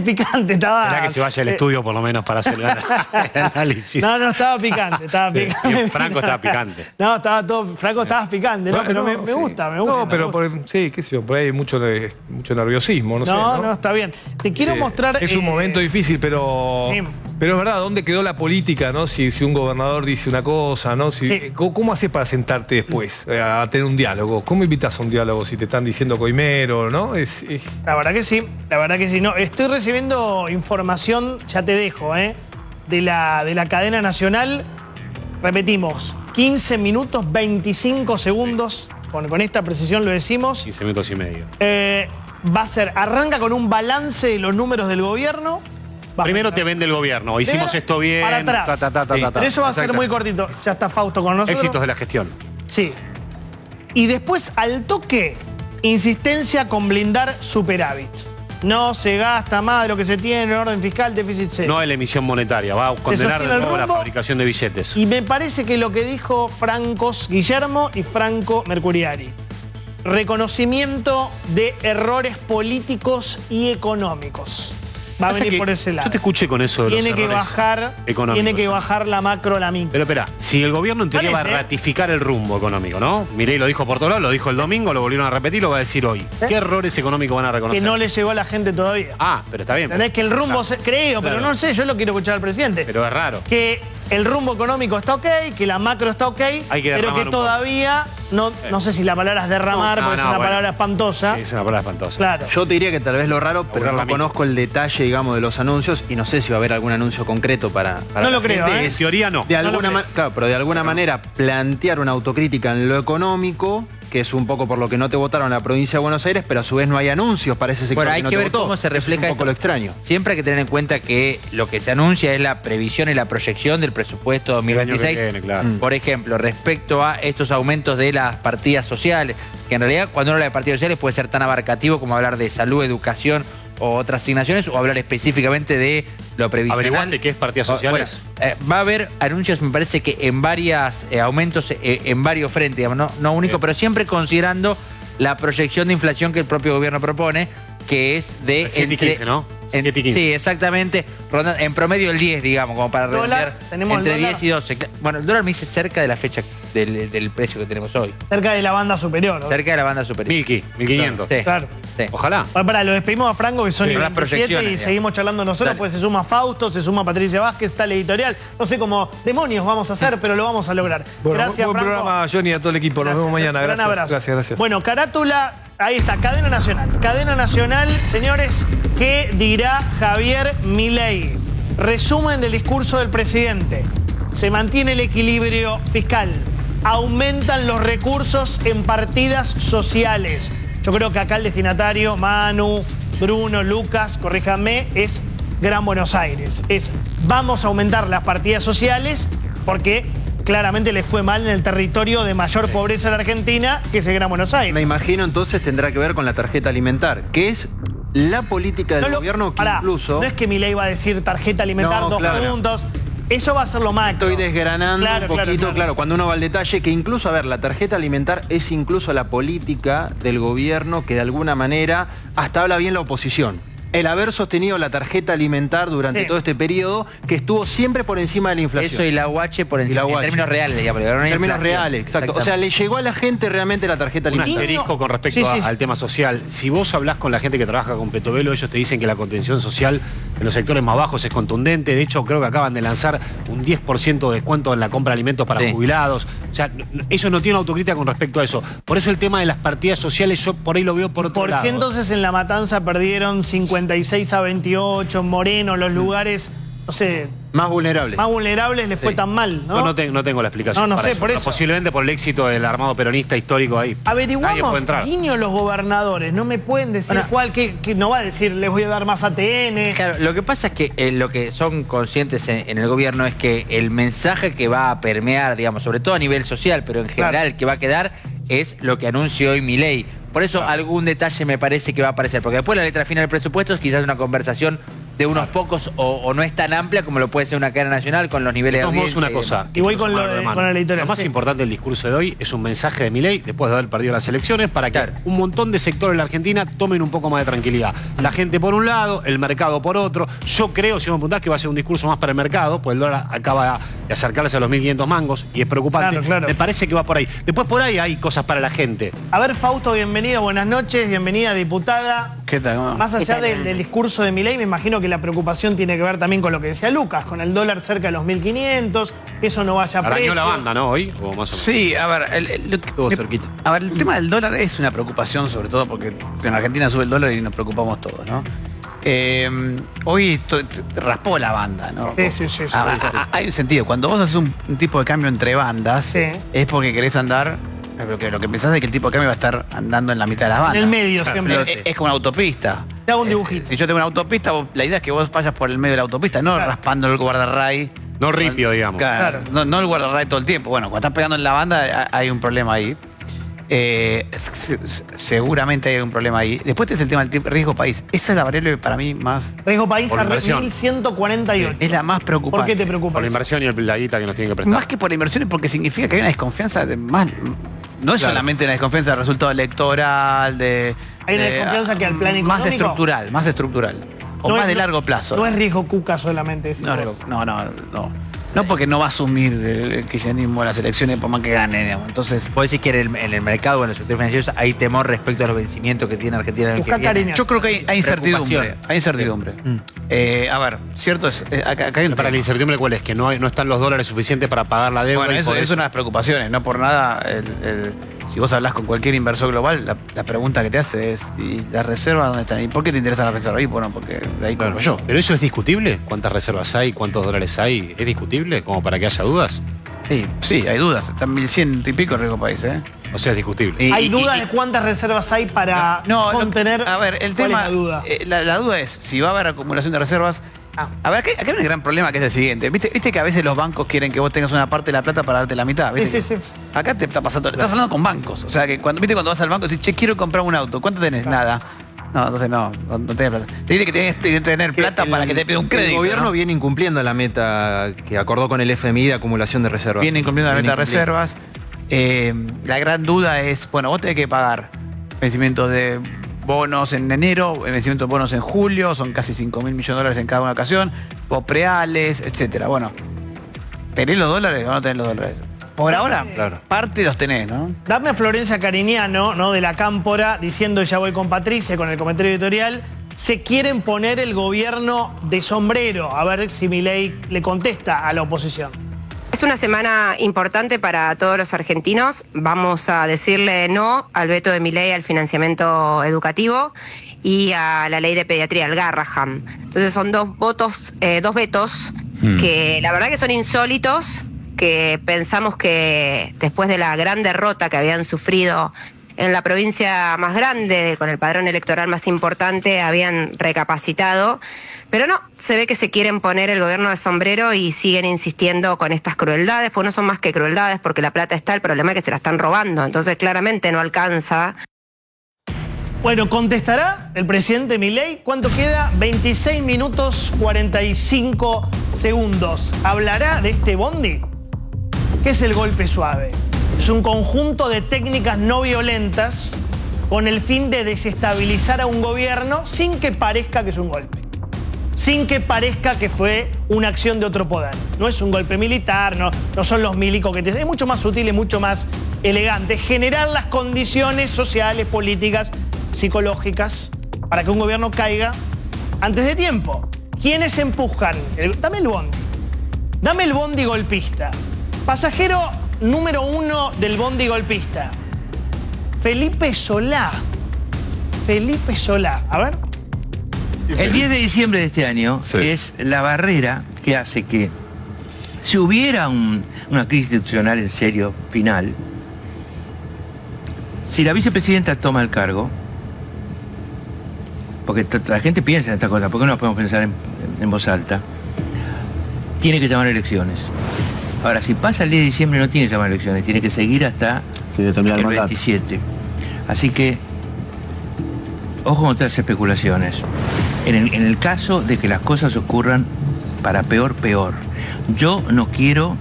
Picante estaba. Esperá que se vaya al estudio por lo menos para hacer el análisis. No, estaba picante, estaba picante. Franco estaba picante. No, estaba todo. Franco estaba picante, ¿no? Pero me gusta, me gusta. No, pero sí, qué sé yo, por ahí hay mucho nerviosismo, no sé. No, está bien. Te quiero mostrar. Es un momento difícil, pero es verdad, ¿dónde quedó la política, no? Si un gobernador dice una cosa, ¿no? ¿Cómo haces para sentarte después a tener un diálogo? ¿Cómo invitas a un diálogo si te están diciendo coimero, no? La verdad que sí. La verdad que sí. No, estoy recibiendo información, ya te dejo, de la cadena nacional. Repetimos, 15 minutos, 25 segundos. Con esta precisión lo decimos. 15 minutos y medio. Arranca con un balance de los números del gobierno. Primero te vende el gobierno. Hicimos esto bien. Para atrás. Pero eso va a ser muy cortito. Ya está Fausto con nosotros. Éxitos de la gestión. Sí. Y después, al toque, insistencia con blindar superávit. No se gasta más de lo que se tiene en el orden fiscal, déficit cero. No hay la emisión monetaria, va a condenar de nuevo la fabricación de billetes. Y me parece que lo que dijo Francos Guillermo y Franco Mercuriari. Reconocimiento de errores políticos y económicos. Va a venir por ese lado. Yo te escuché con eso de tiene que bajar la macro, la micro. Pero espera, si el gobierno en teoría va a ratificar el rumbo económico, ¿no? Milei lo dijo por todos lados, lo dijo el domingo, lo volvieron a repetir, lo va a decir hoy. ¿Qué errores económicos van a reconocer? Que no le llegó a la gente todavía. Ah, pero está bien. ¿Entendés? Que el rumbo, creo, pero no sé, yo lo quiero escuchar al presidente. Pero es raro. Que el rumbo económico está ok, que la macro está ok, pero que todavía, no sé si la palabra es derramar, porque es una palabra espantosa. Sí, es una palabra espantosa. Claro. Yo te diría que tal vez lo raro, pero no conozco el detalle, digamos, de los anuncios y no sé si va a haber algún anuncio concreto para no lo creo, En teoría no. Claro, pero de alguna manera plantear una autocrítica en lo económico, que es un poco por lo que no te votaron en la provincia de Buenos Aires, pero a su vez no hay anuncios para ese sector. Bueno, hay que que no ver cómo se refleja un poco lo extraño. Siempre hay que tener en cuenta que lo que se anuncia es la previsión y la proyección del presupuesto 2026. Por ejemplo, respecto a estos aumentos de las partidas sociales, que en realidad cuando uno habla de partidas sociales puede ser tan abarcativo como hablar de salud, educación o otras asignaciones, o hablar específicamente de lo previsional. Averiguan de qué es partidas sociales. Bueno, va a haber anuncios, me parece que en varias aumentos en varios frentes, digamos, no único, pero siempre considerando la proyección de inflación que el propio gobierno propone, que es de 7 y 15, ¿no? 7 y 15. Sí, exactamente. En promedio el 10, digamos, como para redondear. Tenemos entre el dólar. 10 y 12. Bueno, el dólar me dice cerca de la fecha del precio que tenemos hoy. Cerca de la banda superior, ¿no? Cerca de la banda superior. 1500. Sí. Claro. Sí. Ojalá. Para, lo despedimos a Franco, que son Sí, las las proyecciones, y ya. seguimos charlando nosotros, Dale. pues se suma Fausto, se suma Patricia Vázquez, está el editorial. No sé cómo demonios vamos a hacer, pero lo vamos a lograr. Bueno, Gracias, buen Franco. programa, Johnny, a todo el equipo. Nos vemos mañana. Gran Gracias. abrazo. Gracias. Bueno, carátula, ahí está, Cadena Nacional. Cadena Nacional, señores, ¿qué dirá Javier Milei? Resumen del discurso del presidente. Se mantiene el equilibrio fiscal. Aumentan los recursos en partidas sociales. Yo creo que acá el destinatario, Manu, Bruno, Lucas, corríjanme, es Gran Buenos Aires. Vamos a aumentar las partidas sociales porque claramente le fue mal en el territorio de mayor pobreza en la Argentina, que es el Gran Buenos Aires. Me imagino entonces tendrá que ver con la tarjeta alimentar, que es la política del gobierno que Pará, incluso... no es que Milei va a decir tarjeta alimentar, No, 2 claro. puntos. Eso va a ser lo macro. Estoy desgranando un poquito, claro, cuando uno va al detalle, que incluso, a ver, la tarjeta alimentar es incluso la política del gobierno que de alguna manera hasta habla bien la oposición. El haber sostenido la tarjeta alimentar durante todo este periodo, que estuvo siempre por encima de la inflación. Eso y la UH por encima, en términos reales, digamos. En términos reales, exacto. O sea, le llegó a la gente realmente la tarjeta Un alimentar. asterisco con respecto al tema social. Si vos hablás con la gente que trabaja con Petovelo, ellos te dicen que la contención social en los sectores más bajos es contundente. De hecho, creo que acaban de lanzar un 10% de descuento en la compra de alimentos para jubilados. O sea, ellos no tienen autocrítica con respecto a eso. Por eso el tema de las partidas sociales, yo por ahí lo veo por otro lado. ¿Por qué entonces en La Matanza perdieron 56 a 28, en Moreno, los lugares, no sé... Más vulnerables. Más vulnerables les fue tan mal, ¿no? Yo no tengo la explicación. No para sé, por eso. Posiblemente por el éxito del armado peronista histórico ahí. Nadie puede Averiguamos, entrar. guiño los gobernadores, no me pueden decir cuál, que no va a decir, les voy a dar más ATN. Claro, lo que pasa es que lo que son conscientes en el gobierno es que el mensaje que va a permear, digamos, sobre todo a nivel social, pero en general el que va a quedar es lo que anunció hoy Milei. Por eso algún detalle me parece que va a aparecer, porque después la letra final del presupuesto es quizás una conversación de unos pocos o no es tan amplia como lo puede ser una cadena nacional con los niveles de audiencia. Una cosa. Y voy con el editorial. Lo más importante del discurso de hoy es un mensaje de Milei después de haber perdido las elecciones para que un montón de sectores de la Argentina tomen un poco más de tranquilidad. La gente por un lado, el mercado por otro. Yo creo, si me preguntás, que va a ser un discurso más para el mercado, pues el dólar acaba de acercarse a los 1.500 mangos y es preocupante. Me parece que va por ahí. Después por ahí hay cosas para la gente. A ver, Fausto, bienvenida, buenas noches, bienvenida, diputada. ¿Qué tal? Más allá del discurso de Milei, me imagino que la preocupación tiene que ver también con lo que decía Lucas, con el dólar cerca de los 1.500, que eso no vaya a Arañó precios. la banda, ¿no? Hoy, o más o menos. Sí, a ver, cerquita. A ver, el tema del dólar es una preocupación, sobre todo porque en Argentina sube el dólar y nos preocupamos todos, ¿no? Hoy raspó la banda, ¿no? Sí. Hay un sentido. Cuando vos haces un tipo de cambio entre bandas, es porque querés andar. Lo que pensás es que el tipo de cambio va a estar andando en la mitad de las bandas. En el medio siempre. Es como una autopista. Te hago un dibujito. Si yo tengo una autopista, la idea es que vos vayas por el medio de la autopista, no raspando el guardarray. No ripio, digamos. Claro. No el guardarray todo el tiempo. Bueno, cuando estás pegando en la banda hay un problema ahí. Seguramente hay un problema ahí. Después tenés el tema del riesgo país. Esa es la variable para mí más... Riesgo país Por a la inversión. 1.148. Es la más preocupante. ¿Por qué te preocupa Por la eso? inversión y la guita que nos tienen que prestar. Más que por la inversión es porque significa que hay una desconfianza más... No es solamente una desconfianza del resultado electoral, Hay una desconfianza que al plan económico. Más estructural. O No más es- de no- largo plazo. No es riesgo cuca solamente ese. No, porque no va a asumir el kirchnerismo las elecciones por más que gane, digamos. Entonces, Puedo decir que en el mercado o en los sectores financieros hay temor respecto a los vencimientos que tiene Argentina en el que viene. yo creo que hay incertidumbre. Preocupación. Hay incertidumbre. A ver, cierto es. Acá hay un Para la incertidumbre, ¿cuál es? Que no están los dólares suficientes para pagar la deuda. Bueno, y eso por es una de las preocupaciones. No por nada, si vos hablas con cualquier inversor global, la pregunta que te hace es: ¿y las reservas dónde están? ¿Y por qué te interesan las reservas? Y bueno, porque de ahí compro yo. ¿Pero eso es discutible? ¿Cuántas reservas hay? ¿Cuántos dólares hay? ¿Es discutible? Como para que haya dudas. Sí, hay dudas. Están 1.100 y pico el riesgo país, ¿eh? O sea, es discutible. ¿Hay dudas de cuántas reservas hay para contener? A ver, el ¿Cuál tema. es la duda? La duda es si va a haber acumulación de reservas. A ver, acá hay un gran problema que es el siguiente. ¿Viste que a veces los bancos quieren que vos tengas una parte de la plata para darte la mitad? ¿Viste? Sí. Acá te está pasando. Estás hablando con bancos. O sea, que cuando vas al banco y decís, che, quiero comprar un auto. ¿Cuánto tenés? Nada. No, entonces no tenés plata. Te dice que tenés que tener plata para que te pida un crédito. El gobierno ¿no? viene incumpliendo la meta que acordó con el FMI de acumulación de reservas. Viene incumpliendo la meta de reservas. La gran duda es, bueno, vos tenés que pagar vencimiento de bonos en enero, vencimiento de bonos en julio, son casi 5.000 millones de dólares en cada una ocasión, preales, etcétera. Bueno, ¿tenés los dólares o no tenés los dólares? Por ahora, parte los tenés, ¿no? Dame a Florencia Cariñano, ¿no? De la Cámpora, diciendo, ya voy con Patricia, con el comentario editorial, se quieren poner el gobierno de sombrero. A ver si Milei le contesta a la oposición. Es una semana importante para todos los argentinos. Vamos a decirle no al veto de Milei al financiamiento educativo y a la ley de pediatría, el Garraham. Entonces son dos vetos que la verdad que son insólitos, que pensamos que después de la gran derrota que habían sufrido en la provincia más grande, con el padrón electoral más importante, habían recapacitado. Pero no, se ve que se quieren poner el gobierno de sombrero y siguen insistiendo con estas crueldades, pues no son más que crueldades, porque la plata está, el problema es que se la están robando, entonces claramente no alcanza. Bueno, ¿contestará el presidente Milei? ¿Cuánto queda? 26 minutos 45 segundos. ¿Hablará de este bondi? ¿Qué es el golpe suave? Es un conjunto de técnicas no violentas con el fin de desestabilizar a un gobierno sin que parezca que es un golpe. Sin que parezca que fue una acción de otro poder. No es un golpe militar, no son los milicos que es mucho más sutil y mucho más elegante. Generar las condiciones sociales, políticas, psicológicas para que un gobierno caiga antes de tiempo. ¿Quiénes empujan? Dame el bondi. Dame el bondi golpista. Pasajero número 1 del bondi golpista. Felipe Solá. Felipe Solá. A ver. El 10 de diciembre de este año es la barrera que hace que si hubiera una crisis institucional en serio final, si la vicepresidenta toma el cargo, porque la gente piensa en esta cosa, ¿por qué no podemos pensar en voz alta? Tiene que llamar elecciones. Ahora, si pasa el 10 de diciembre no tiene que llamar elecciones, tiene que seguir hasta el 27. Así que, ojo con todas las especulaciones. En el caso de que las cosas ocurran para peor. Yo no quiero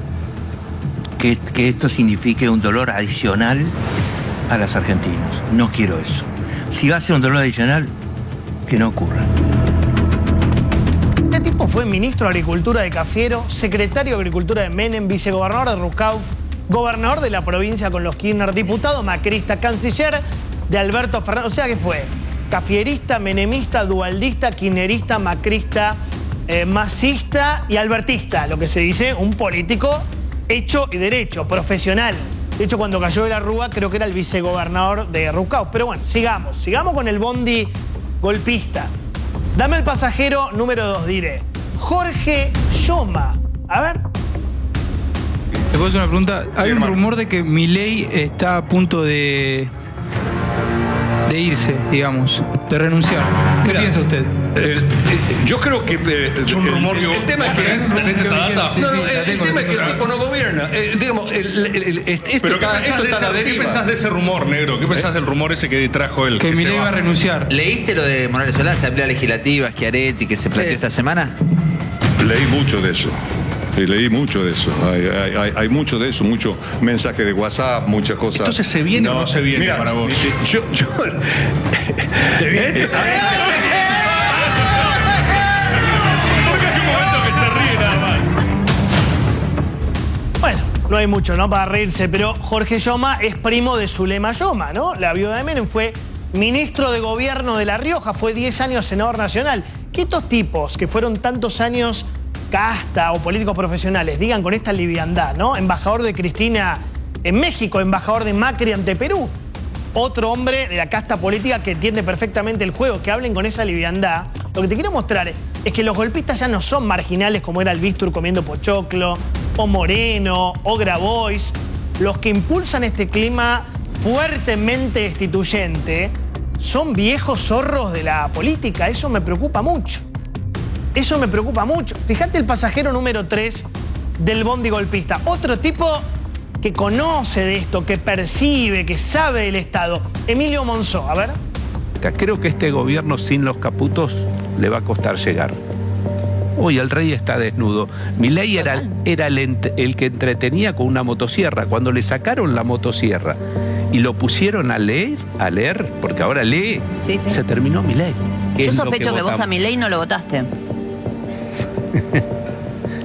que esto signifique un dolor adicional a los argentinos. No quiero eso. Si va a ser un dolor adicional, que no ocurra. Este tipo fue ministro de Agricultura de Cafiero, secretario de Agricultura de Menem, vicegobernador de Rucauf, gobernador de la provincia con los Kirchner, diputado macrista, canciller de Alberto Fernández. O sea que fue cafierista, menemista, dualdista, kirchnerista, macrista, masista y albertista. Lo que se dice un político hecho y derecho, profesional. De hecho, cuando cayó de la Rúa, creo que era el vicegobernador de Rucauf. Pero bueno, sigamos con el bondi golpista. Dame el pasajero número 2, diré. Jorge Yoma. A ver. ¿Te puedo hacer una pregunta? Hay un rumor de que Milei está a punto de irse, digamos, de renunciar. ¿Qué piensa usted? Yo creo que es un rumor. El tema es que tenés esa data. el tema es que el tipo no gobierna. Digamos, Pero ¿qué pensás de ese rumor, negro? ¿Qué pensás del rumor ese que trajo él? Que Milei va a renunciar. ¿Leíste lo de Morales Solá, Asamblea Legislativa, Schiaretti, que se planteó esta semana? Leí mucho de eso. Leí mucho de eso. Hay mucho de eso, mucho mensaje de WhatsApp, muchas cosas. Entonces, ¿se viene o no se viene para vos? ¿Se viene? Bueno, no hay mucho, ¿no? Para reírse, pero Jorge Yoma es primo de Zulema Yoma, ¿no? La viuda de Menem fue ministro de gobierno de La Rioja, fue 10 años senador nacional. Que estos tipos que fueron tantos años casta o políticos profesionales digan con esta liviandad, ¿no? Embajador de Cristina en México, embajador de Macri ante Perú. Otro hombre de la casta política que entiende perfectamente el juego, que hablen con esa liviandad. Lo que te quiero mostrar es que los golpistas ya no son marginales como era el Víctor comiendo pochoclo, o Moreno, o Grabois. Los que impulsan este clima fuertemente destituyente son viejos zorros de la política. Eso me preocupa mucho. Eso me preocupa mucho. Fíjate el pasajero número 3 del bondi golpista. Otro tipo que conoce de esto, que percibe, que sabe del Estado. Emilio Monzó, a ver. Creo que este gobierno sin los caputos le va a costar llegar. Hoy el rey está desnudo. Milei era el que entretenía con una motosierra. Cuando le sacaron la motosierra y lo pusieron a leer, porque ahora lee, se terminó Milei. Yo sospecho que vos a Milei no lo votaste.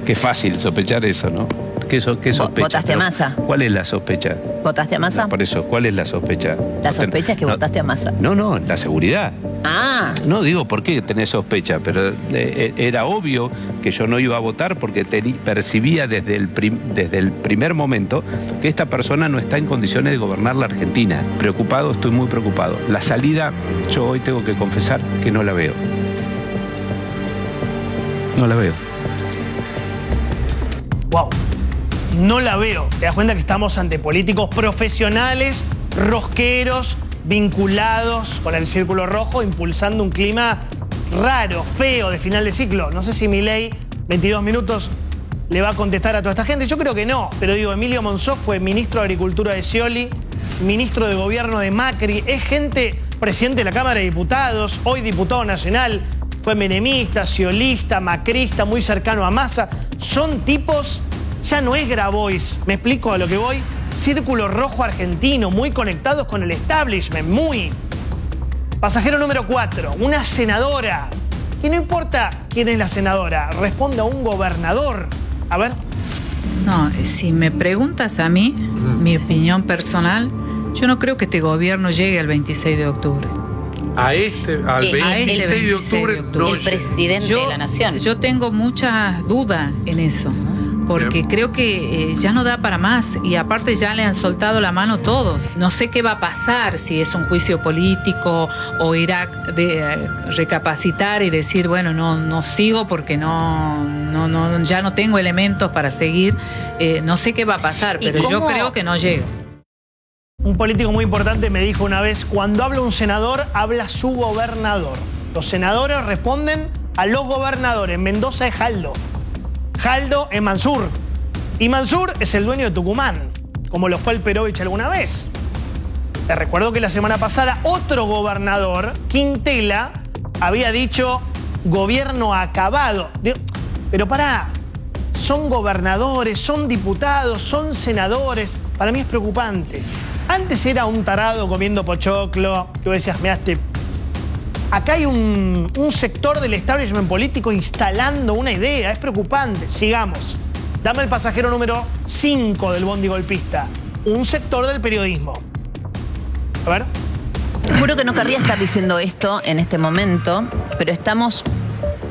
Qué fácil sospechar eso, ¿no? ¿Qué sospecha? ¿Votaste a Massa? ¿Cuál es la sospecha? ¿Votaste a Massa? No, por eso, ¿cuál es la sospecha? La sospecha es que votaste a Massa. No, la seguridad. Ah. No digo por qué tenés sospecha, pero era obvio que yo no iba a votar porque percibía desde el primer momento que esta persona no está en condiciones de gobernar la Argentina. Preocupado, estoy muy preocupado. La salida, yo hoy tengo que confesar que no la veo. No la veo. Wow. No la veo. Te das cuenta que estamos ante políticos profesionales, rosqueros, vinculados con el Círculo Rojo, impulsando un clima raro, feo, de final de ciclo. No sé si Milei, 22 minutos, le va a contestar a toda esta gente. Yo creo que no, pero digo, Emilio Monzó fue ministro de Agricultura de Scioli, ministro de Gobierno de Macri, es gente, presidente de la Cámara de Diputados, hoy diputado nacional, fue menemista, sciolista, macrista, muy cercano a Massa. Son tipos, ya no es Grabois, me explico a lo que voy, Círculo Rojo argentino, muy conectados con el establishment, muy. Pasajero número 4, una senadora, que no importa quién es la senadora, responde a un gobernador. A ver. No, si me preguntas a mí, mi opinión personal, yo no creo que este gobierno llegue al 26 de octubre. Al 26 de octubre no el presidente de la nación. Yo tengo muchas dudas en eso, porque creo que ya no da para más y aparte ya le han soltado la mano todos. No sé qué va a pasar, si es un juicio político o irá a recapacitar y decir, bueno, no sigo porque ya no tengo elementos para seguir. No sé qué va a pasar, pero yo creo que no llega. Un político muy importante me dijo una vez, cuando habla un senador, habla su gobernador. Los senadores responden a los gobernadores. Mendoza es Jaldo. Jaldo es Mansur. Y Mansur es el dueño de Tucumán, como lo fue el Perovich alguna vez. Te recuerdo que la semana pasada otro gobernador, Quintela, había dicho gobierno acabado. Pero pará, son gobernadores, son diputados, son senadores. Para mí es preocupante. Antes era un tarado comiendo pochoclo, que vos decías, miraste. Acá hay un sector del establishment político instalando una idea, es preocupante. Sigamos. Dame el pasajero número 5 del bondi golpista. Un sector del periodismo. A ver. Te juro que no querría estar diciendo esto en este momento, pero estamos,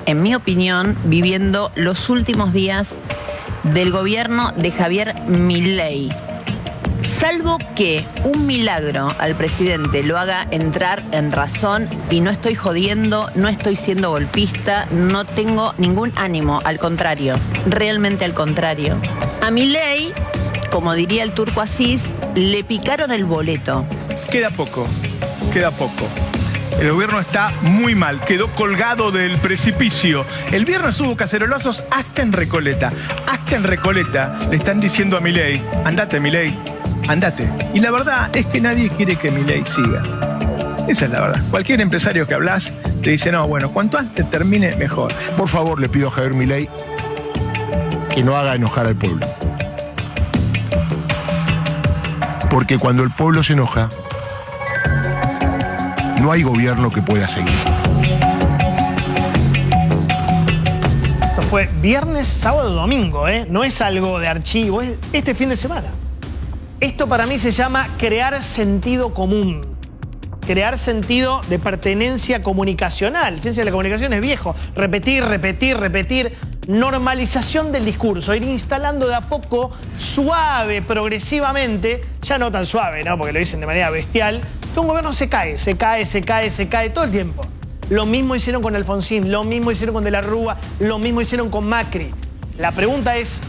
en mi opinión, viviendo los últimos días del gobierno de Javier Milei. Salvo que un milagro al presidente lo haga entrar en razón, y no estoy jodiendo, no estoy siendo golpista, no tengo ningún ánimo, al contrario, realmente al contrario. A Milei, como diría el turco Asís, le picaron el boleto. Queda poco, queda poco. El gobierno está muy mal, quedó colgado del precipicio. El viernes hubo cacerolazos hasta en Recoleta. Hasta en Recoleta le están diciendo a Milei, andate Milei, andate. Y la verdad es que nadie quiere que Milei siga. Esa es la verdad. Cualquier empresario que hablas te dice, no, bueno, cuanto antes termine, mejor. Por favor, le pido a Javier Milei que no haga enojar al pueblo. Porque cuando el pueblo se enoja, no hay gobierno que pueda seguir. Esto fue viernes, sábado, domingo, ¿eh? No es algo de archivo, es este fin de semana. Esto para mí se llama crear sentido común. Crear sentido de pertenencia comunicacional. Ciencia de la comunicación es viejo. Repetir, repetir, repetir. Normalización del discurso. Ir instalando de a poco, suave, progresivamente. Ya no tan suave, ¿no? Porque lo dicen de manera bestial. Que un gobierno se cae, se cae, se cae, se cae todo el tiempo. Lo mismo hicieron con Alfonsín, lo mismo hicieron con De la Rúa, lo mismo hicieron con Macri. La pregunta es,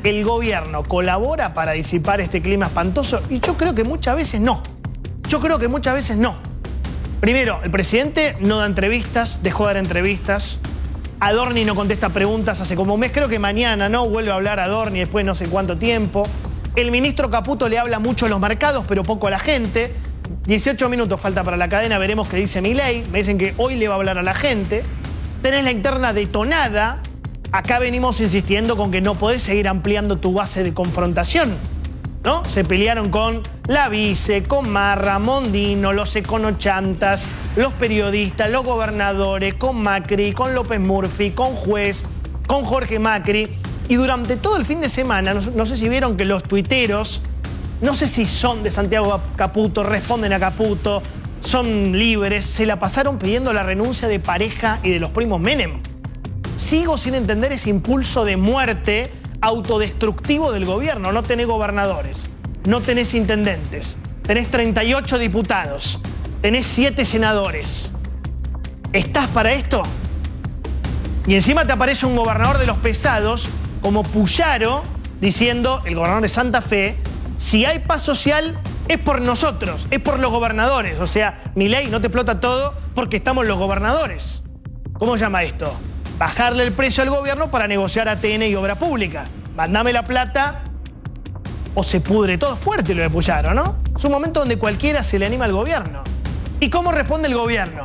¿el gobierno colabora para disipar este clima espantoso? Y yo creo que muchas veces no. Yo creo que muchas veces no. Primero, el presidente no da entrevistas, dejó de dar entrevistas. Adorni no contesta preguntas hace como un mes. Creo que mañana no vuelve a hablar Adorni después de no sé cuánto tiempo. El ministro Caputo le habla mucho a los mercados, pero poco a la gente. 18 minutos falta para la cadena, veremos qué dice Milei. Me dicen que hoy le va a hablar a la gente. Tenés la interna detonada. acá venimos insistiendo con que no podés seguir ampliando tu base de confrontación, ¿no? Se pelearon con la vice, con Marra, Mondino, los econochantas, los periodistas, los gobernadores, con Macri, con López Murphy, con Juez, con Jorge Macri. Y durante todo el fin de semana, no sé si vieron que los tuiteros, no sé si son de Santiago Caputo, responden a Caputo, son libres, se la pasaron pidiendo la renuncia de Pareja y de los primos Menem. Sigo sin entender ese impulso de muerte autodestructivo del gobierno. No tenés gobernadores, no tenés intendentes, tenés 38 diputados, tenés 7 senadores. ¿Estás para esto? Y encima te aparece un gobernador de los pesados como Puyaro diciendo, el gobernador de Santa Fe, si hay paz social es por nosotros, es por los gobernadores. O sea, Milei, no te explota todo porque estamos los gobernadores. ¿Cómo se llama esto? Bajarle el precio al gobierno para negociar ATN y obra pública. Mandame la plata o se pudre todo. Fuerte lo de Puyaro, ¿no? Es un momento donde cualquiera se le anima al gobierno. ¿Y cómo responde el gobierno?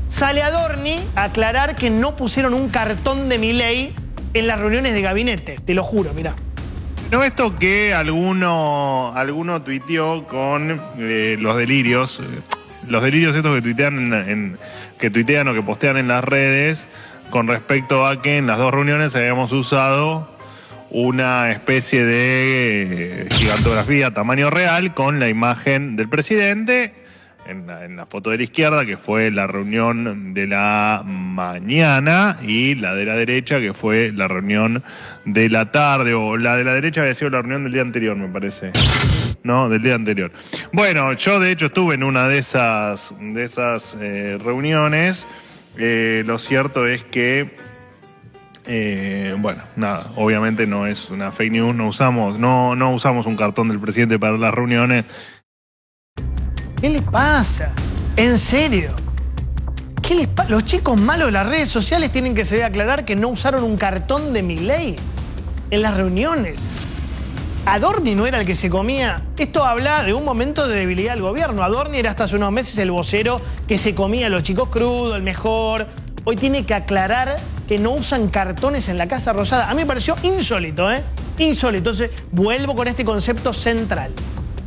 Sale Adorni a aclarar que no pusieron un cartón de Milei en las reuniones de gabinete. Te lo juro, mirá. No, esto que alguno tuiteó con los delirios estos que tuitean, que tuitean o que postean en las redes con respecto a que en las 2 reuniones habíamos usado una especie de gigantografía tamaño real con la imagen del presidente en la foto de la izquierda, que fue la reunión de la mañana, y la de la derecha, que fue la reunión de la tarde, o la de la derecha había sido la reunión del día anterior, me parece. No, del día anterior. Bueno, yo de hecho estuve en una de esas reuniones. Lo cierto es que, bueno, nada, obviamente no es una fake news, no usamos un cartón del presidente para las reuniones. ¿Qué les pasa? ¿En serio? ¿Qué les pasa? Los chicos malos de las redes sociales tienen que salir a aclarar que no usaron un cartón de Milei en las reuniones. Adorni no era el que se comía. Esto habla de un momento de debilidad del gobierno. Adorni era hasta hace unos meses el vocero que se comía a los chicos crudos, el mejor. Hoy tiene que aclarar que no usan cartones en la Casa Rosada. A mí me pareció insólito, ¿eh? Insólito. Entonces, vuelvo con este concepto central.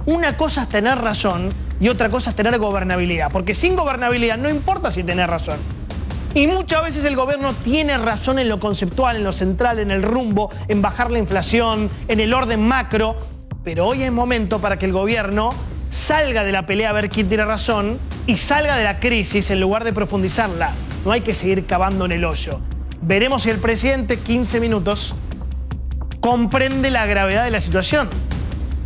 Una cosa es tener razón y otra cosa es tener gobernabilidad. Porque sin gobernabilidad no importa si tenés razón. Y muchas veces el gobierno tiene razón en lo conceptual, en lo central, en el rumbo, en bajar la inflación, en el orden macro. Pero hoy es momento para que el gobierno salga de la pelea a ver quién tiene razón y salga de la crisis en lugar de profundizarla. No hay que seguir cavando en el hoyo. Veremos si el presidente, 15 minutos, comprende la gravedad de la situación.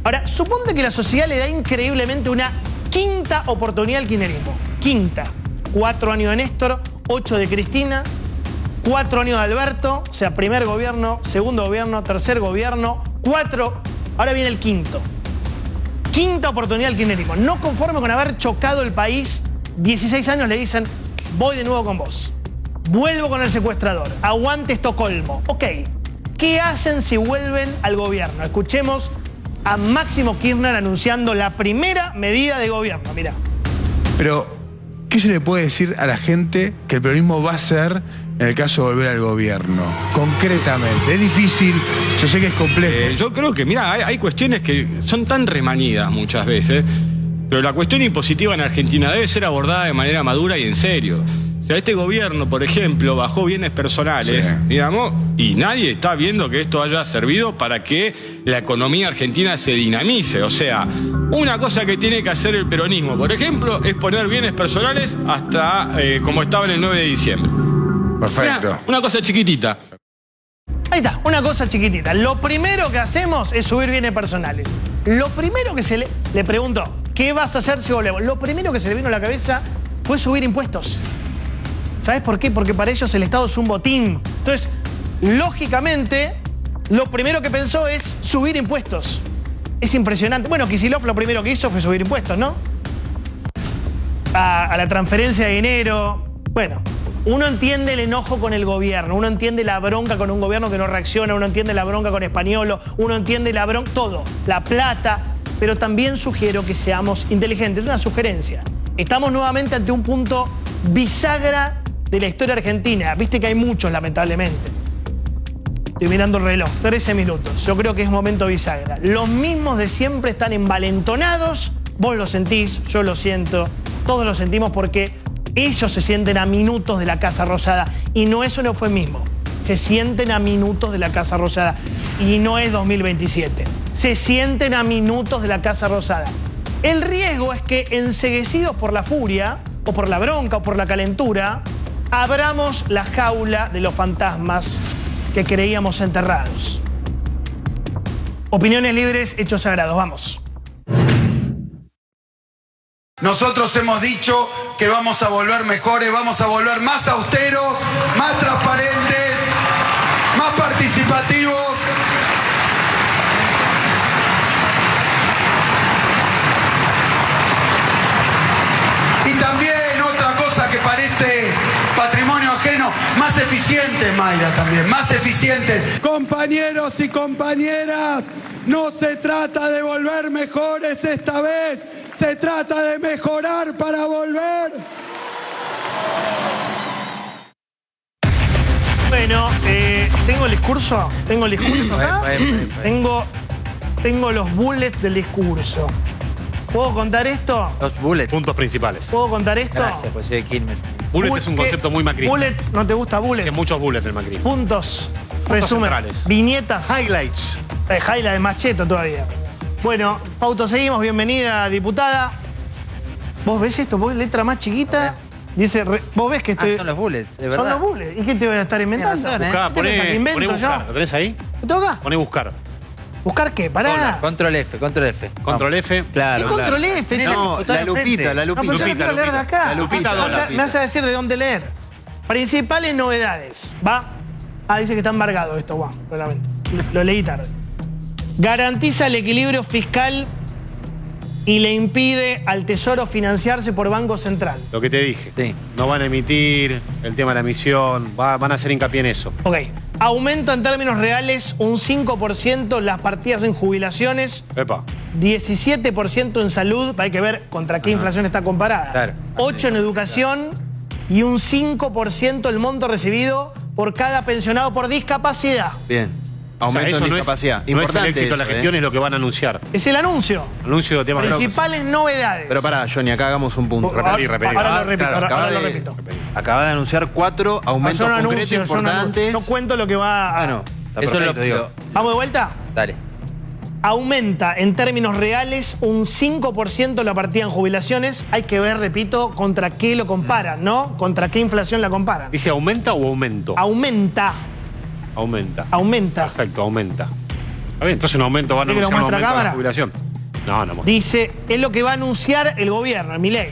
Ahora, suponte que la sociedad le da increíblemente una quinta oportunidad al kirchnerismo. Quinta. 4 años de Néstor, 8 de Cristina, 4 años de Alberto, o sea, primer gobierno, segundo gobierno, tercer gobierno, 4, ahora viene el quinto. Quinta oportunidad al kirchnerismo. No conforme con haber chocado el país, 16 años le dicen, voy de nuevo con vos. Vuelvo con el secuestrador. Aguante Estocolmo. Ok, ¿qué hacen si vuelven al gobierno? Escuchemos a Máximo Kirchner anunciando la primera medida de gobierno. Mirá. Pero, ¿qué se le puede decir a la gente que el peronismo va a hacer en el caso de volver al gobierno? Concretamente, es difícil, yo sé que es complejo. Yo creo que, mira, hay cuestiones que son tan remanidas muchas veces, pero la cuestión impositiva en Argentina debe ser abordada de manera madura y en serio. O sea, este gobierno, por ejemplo, bajó bienes personales, digamos, y nadie está viendo que esto haya servido para que la economía argentina se dinamice. O sea, una cosa que tiene que hacer el peronismo, por ejemplo, es poner bienes personales hasta como estaba en el 9 de diciembre. Perfecto. Una cosa chiquitita. Ahí está, una cosa chiquitita. Lo primero que hacemos es subir bienes personales. Lo primero que le pregunto, ¿qué vas a hacer si volvemos? Lo primero que se le vino a la cabeza fue subir impuestos. ¿Sabes por qué? Porque para ellos el Estado es un botín. Entonces, lógicamente, lo primero que pensó es subir impuestos. Es impresionante. Bueno, Kicillof lo primero que hizo fue subir impuestos, ¿no? A la transferencia de dinero. Bueno, uno entiende el enojo con el gobierno, uno entiende la bronca con un gobierno que no reacciona, uno entiende la bronca con Españolo, uno entiende la bronca, todo, la plata. Pero también sugiero que seamos inteligentes. Es una sugerencia. Estamos nuevamente ante un punto bisagra de la historia argentina. Viste que hay muchos, lamentablemente. Estoy mirando el reloj, 13 minutos. Yo creo que es momento bisagra. Los mismos de siempre están envalentonados. Vos lo sentís, yo lo siento. Todos lo sentimos porque ellos se sienten a minutos de la Casa Rosada. Y no es un eufemismo. Se sienten a minutos de la Casa Rosada. Y no es 2027. Se sienten a minutos de la Casa Rosada. El riesgo es que, enceguecidos por la furia, o por la bronca, o por la calentura, abramos la jaula de los fantasmas que creíamos enterrados. Opiniones libres, hechos sagrados. Vamos. Nosotros hemos dicho que vamos a volver mejores, vamos a volver más austeros, más transparentes, más participativos. Y también otra cosa que parece patrimonio ajeno, más eficientes, Mayra, también, más eficientes. Compañeros y compañeras, no se trata de volver mejores esta vez, se trata de mejorar para volver. Bueno, ¿tengo el discurso? ¿Tengo el discurso acá? Tengo los bullets del discurso. ¿Puedo contar esto? Los bullets. Puntos principales. ¿Puedo contar esto? Gracias, pues soy de Quilmes. Bullet es un concepto muy macrista. Bullets, ¿no te gusta bullets? Hay muchos bullets del macrismo. Puntos. Resumen. Centrales. Viñetas. Highlights. Highlight de macheto todavía. Bueno, Pauto, seguimos. Bienvenida, diputada. ¿Vos ves esto? ¿Vos ves letra más chiquita? Dice, vos ves que estoy... son los bullets, de verdad. Son los bullets. ¿Y qué te voy a estar inventando? Buscá, poné buscar. ¿Lo tenés ahí? ¿Me toca? Poné buscar. ¿Buscar qué? Pará. Control F, control F. Control F. Claro. ¿Qué control F? No, la lupita, la lupita. No, pero yo no quiero leer de acá. La lupita, Me hace decir de dónde leer. Principales novedades. ¿Va? Ah, dice que está embargado esto, va, claramente. Lo leí tarde. Garantiza el equilibrio fiscal y le impide al Tesoro financiarse por Banco Central. Lo que te dije. Sí. No van a emitir el tema de la emisión, van a hacer hincapié en eso. Ok. Aumenta en términos reales un 5% las partidas en jubilaciones, Epa. 17% en salud, hay que ver contra qué inflación está comparada, Claro. 8% en educación y un 5% el monto recibido por cada pensionado por discapacidad. Bien. O sea, Aumento eso en no discapacidad. no es el Importante éxito de la eso, gestión, es lo que van a anunciar. Es el anuncio. Anuncio de temas Principales novedades. Pero pará, Johnny, acá hagamos un punto. Repetí. Ahora lo repito, Claro, ahora lo repito. Acaba de anunciar 4 aumentos Yo no concretos anuncio, importantes. yo cuento lo que va a... Bueno, está Eso perfecto, es digo. ¿Vamos de vuelta? Dale. Aumenta en términos reales un 5% la partida en jubilaciones. Hay que ver, repito, contra qué lo comparan, ¿no? Contra qué inflación la comparan. ¿Dice aumenta o aumento? Aumenta. Aumenta. Perfecto, aumenta. Está bien, entonces un aumento, van a ¿Quiere que anunciar lo un muestre aumento a de la cámara? jubilación. No. Dice, es lo que va a anunciar el gobierno, el Milei.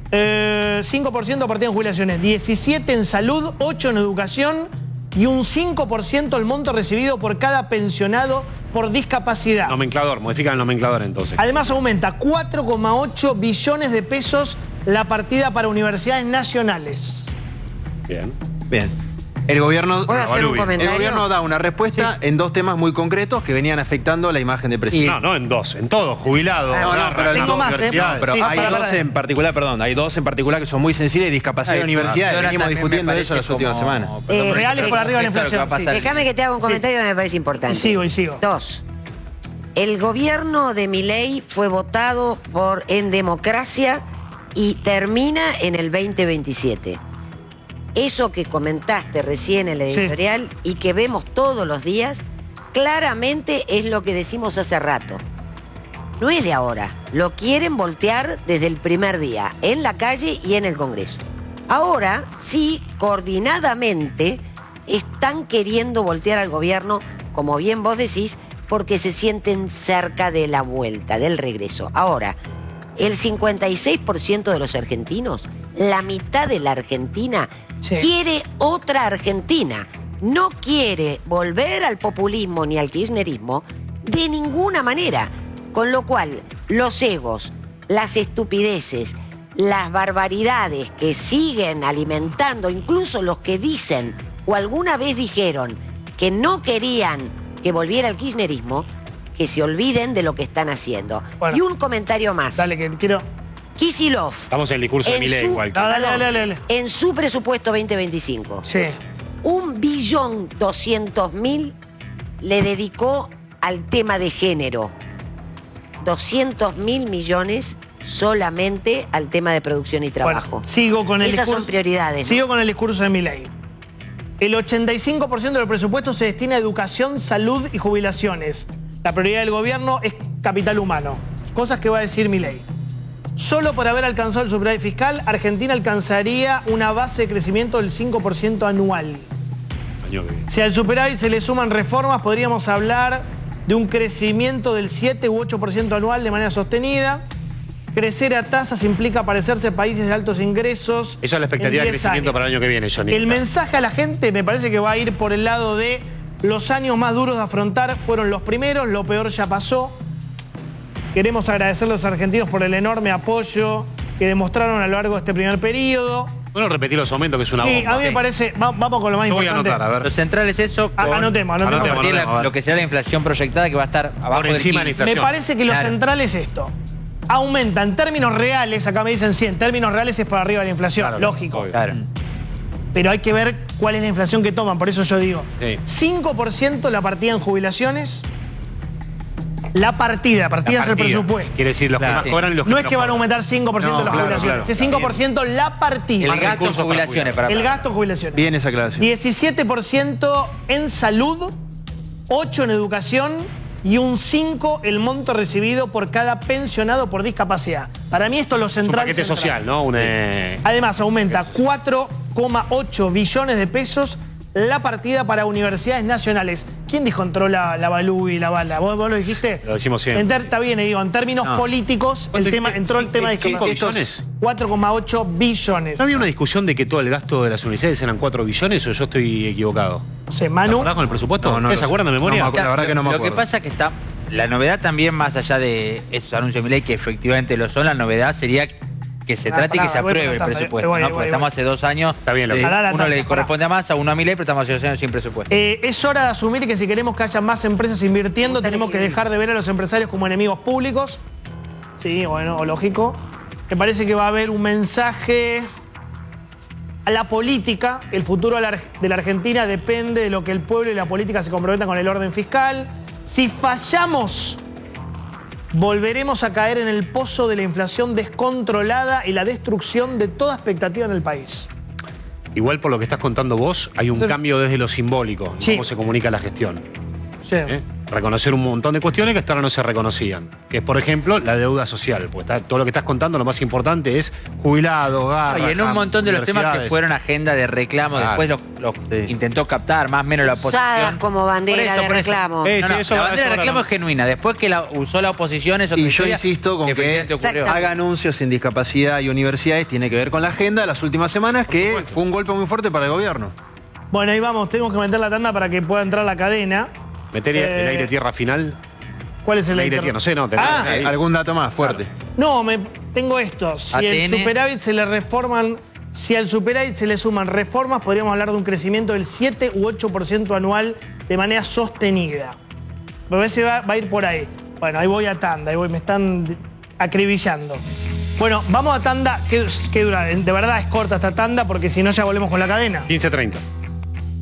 5% partida en jubilaciones, 17% en salud, 8% en educación y un 5% el monto recibido por cada pensionado por discapacidad. Nomenclador, modifican el nomenclador entonces. Además aumenta 4,8 billones de pesos la partida para universidades nacionales. Bien. El gobierno, ¿Puedo hacer un comentario? el gobierno da una respuesta en 2 temas muy concretos que venían afectando la imagen de presidente. No, en 2, en todo, jubilado. Pero tengo más, pero Sí, hay para. 2 en particular, hay 2 en particular que son muy sensibles, discapacidad y universidades. Venimos discutiendo eso las últimas semanas. Reales por arriba de la inflación. Sí. Déjame que te haga un comentario que me parece importante. Y sigo. 2. El gobierno de Milei fue votado en democracia y termina en el 2027. Eso que comentaste recién en el editorial y que vemos todos los días, claramente es lo que decimos hace rato. No es de ahora. Lo quieren voltear desde el primer día, en la calle y en el Congreso. Ahora, sí, coordinadamente, están queriendo voltear al gobierno, como bien vos decís, porque se sienten cerca de la vuelta, del regreso. Ahora, el 56% de los argentinos, la mitad de la Argentina, quiere otra Argentina. No quiere volver al populismo ni al kirchnerismo de ninguna manera. Con lo cual, los egos, las estupideces, las barbaridades que siguen alimentando, incluso los que dicen o alguna vez dijeron que no querían que volviera al kirchnerismo, que se olviden de lo que están haciendo. Bueno, y un comentario más. Dale, que quiero... Estamos en el discurso de Milei igual. Dale. En su presupuesto 2025. 1.200.000.000 le dedicó al tema de género. 200.000 millones solamente al tema de producción y trabajo. Bueno, sigo con el Esas discurso, son prioridades. ¿no? Sigo con el discurso de Milei. El 85% del presupuesto se destina a educación, salud y jubilaciones. La prioridad del gobierno es capital humano. Cosas que va a decir Milei. Solo por haber alcanzado el superávit fiscal, Argentina alcanzaría una base de crecimiento del 5% anual. Si al superávit se le suman reformas, podríamos hablar de un crecimiento del 7 u 8% anual de manera sostenida. Crecer a tasas implica parecerse a países de altos ingresos. Esa es la expectativa de 10 crecimiento años. para el año que viene, Johnny. El mensaje a la gente me parece que va a ir por el lado de los años más duros de afrontar fueron los primeros, lo peor ya pasó. Queremos agradecer a los argentinos por el enorme apoyo que demostraron a lo largo de este primer periodo. Bueno, repetir los aumentos, que es una Sí, bomba. a mí me parece, vamos con lo más Yo voy a importante. anotar, a ver. Lo central es eso. Anotemos. Compartir lo que será la inflación proyectada, que va a estar abajo del 15. Me parece que lo Claro. central es esto. Aumenta en términos reales, acá me dicen 100, en términos reales es por arriba de la inflación, lógico. Claro. Pero hay que ver cuál es la inflación que toman, por eso yo digo. Sí. 5% la partida en jubilaciones. La partida es el presupuesto. Quiere decir, los que más cobran y los que No es que van a aumentar 5% las jubilaciones, claro. es 5% la partida. El gasto en jubilaciones. El gasto en jubilaciones. Bien esa aclaración. 17% en salud, 8% en educación y un 5% el monto recibido por cada pensionado por discapacidad. Para mí esto es lo Es un central. paquete central. social, ¿no? Además, aumenta 4,8 billones de pesos la partida para universidades nacionales. ¿Quién descontroló la Balú y la Bala? ¿Vos lo dijiste? Lo decimos siempre. Está bien, digo, en términos No. políticos, entró el tema de 5 billones. 4,8 billones. ¿No había una discusión de que todo el gasto de las universidades eran 4 billones o yo estoy equivocado? No sé, Manu. ¿Te acordás con el presupuesto? ¿Ustedes se acuerdan de memoria? Lo que pasa es que está. La novedad también, más allá de esos anuncios de Milei, que efectivamente lo son, la novedad sería que se trate y que se apruebe el presupuesto, ¿no? Porque estamos hace 2 años. Está bien, uno le corresponde a Massa, uno a Milei, pero estamos hace 2 años sin presupuesto. Es hora de asumir que si queremos que haya más empresas invirtiendo, tenemos que dejar de ver a los empresarios como enemigos públicos. Sí, bueno, lógico. Me parece que va a haber un mensaje a la política. El futuro de la Argentina depende de lo que el pueblo y la política se comprometan con el orden fiscal. Si fallamos, volveremos a caer en el pozo de la inflación descontrolada y la destrucción de toda expectativa en el país. Igual por lo que estás contando vos, hay un cambio desde lo simbólico, en cómo se comunica la gestión. Sí. Reconocer un montón de cuestiones que hasta ahora no se reconocían. Que es, por ejemplo, la deuda social. Pues todo lo que estás contando, lo más importante es jubilados, garras, Y en un montón de los temas que universidades. fueron agenda de reclamo, después los intentó captar, más o menos la oposición. Usadas como bandera de reclamo. La bandera de reclamo es genuina. Después que la usó la oposición, eso Y yo insisto con que haga anuncios en discapacidad y universidades, tiene que ver con la agenda de las últimas semanas, que fue un golpe muy fuerte para el gobierno. Bueno, ahí vamos, tenemos que meter la tanda para que pueda entrar la cadena. Meter el aire tierra final. ¿Cuál es el aire tierra? No sé, no. Ahí. ¿Algún dato más fuerte? No, tengo esto. Si el ATN. superávit se le reforman, si al superávit se le suman reformas, podríamos hablar de un crecimiento del 7 u 8% anual de manera sostenida. Me parece que va a ir por ahí. Bueno, ahí voy a tanda, me están acribillando. Bueno, vamos a tanda. ¿Qué dura? De verdad es corta esta tanda porque si no ya volvemos con la cadena. 15:30.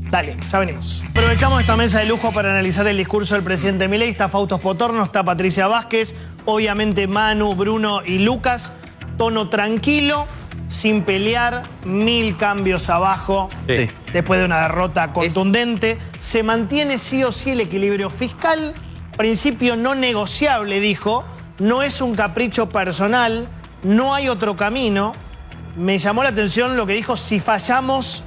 Dale, ya venimos. Aprovechamos esta mesa de lujo para analizar el discurso del presidente Milei. Está Fausto Spotorno, está Patricia Vázquez, obviamente Manu, Bruno y Lucas. Tono tranquilo, sin pelear, 1000 cambios abajo. Sí. Después de una derrota contundente. Se mantiene sí o sí el equilibrio fiscal. Principio no negociable, dijo. No es un capricho personal, no hay otro camino. Me llamó la atención lo que dijo, si fallamos,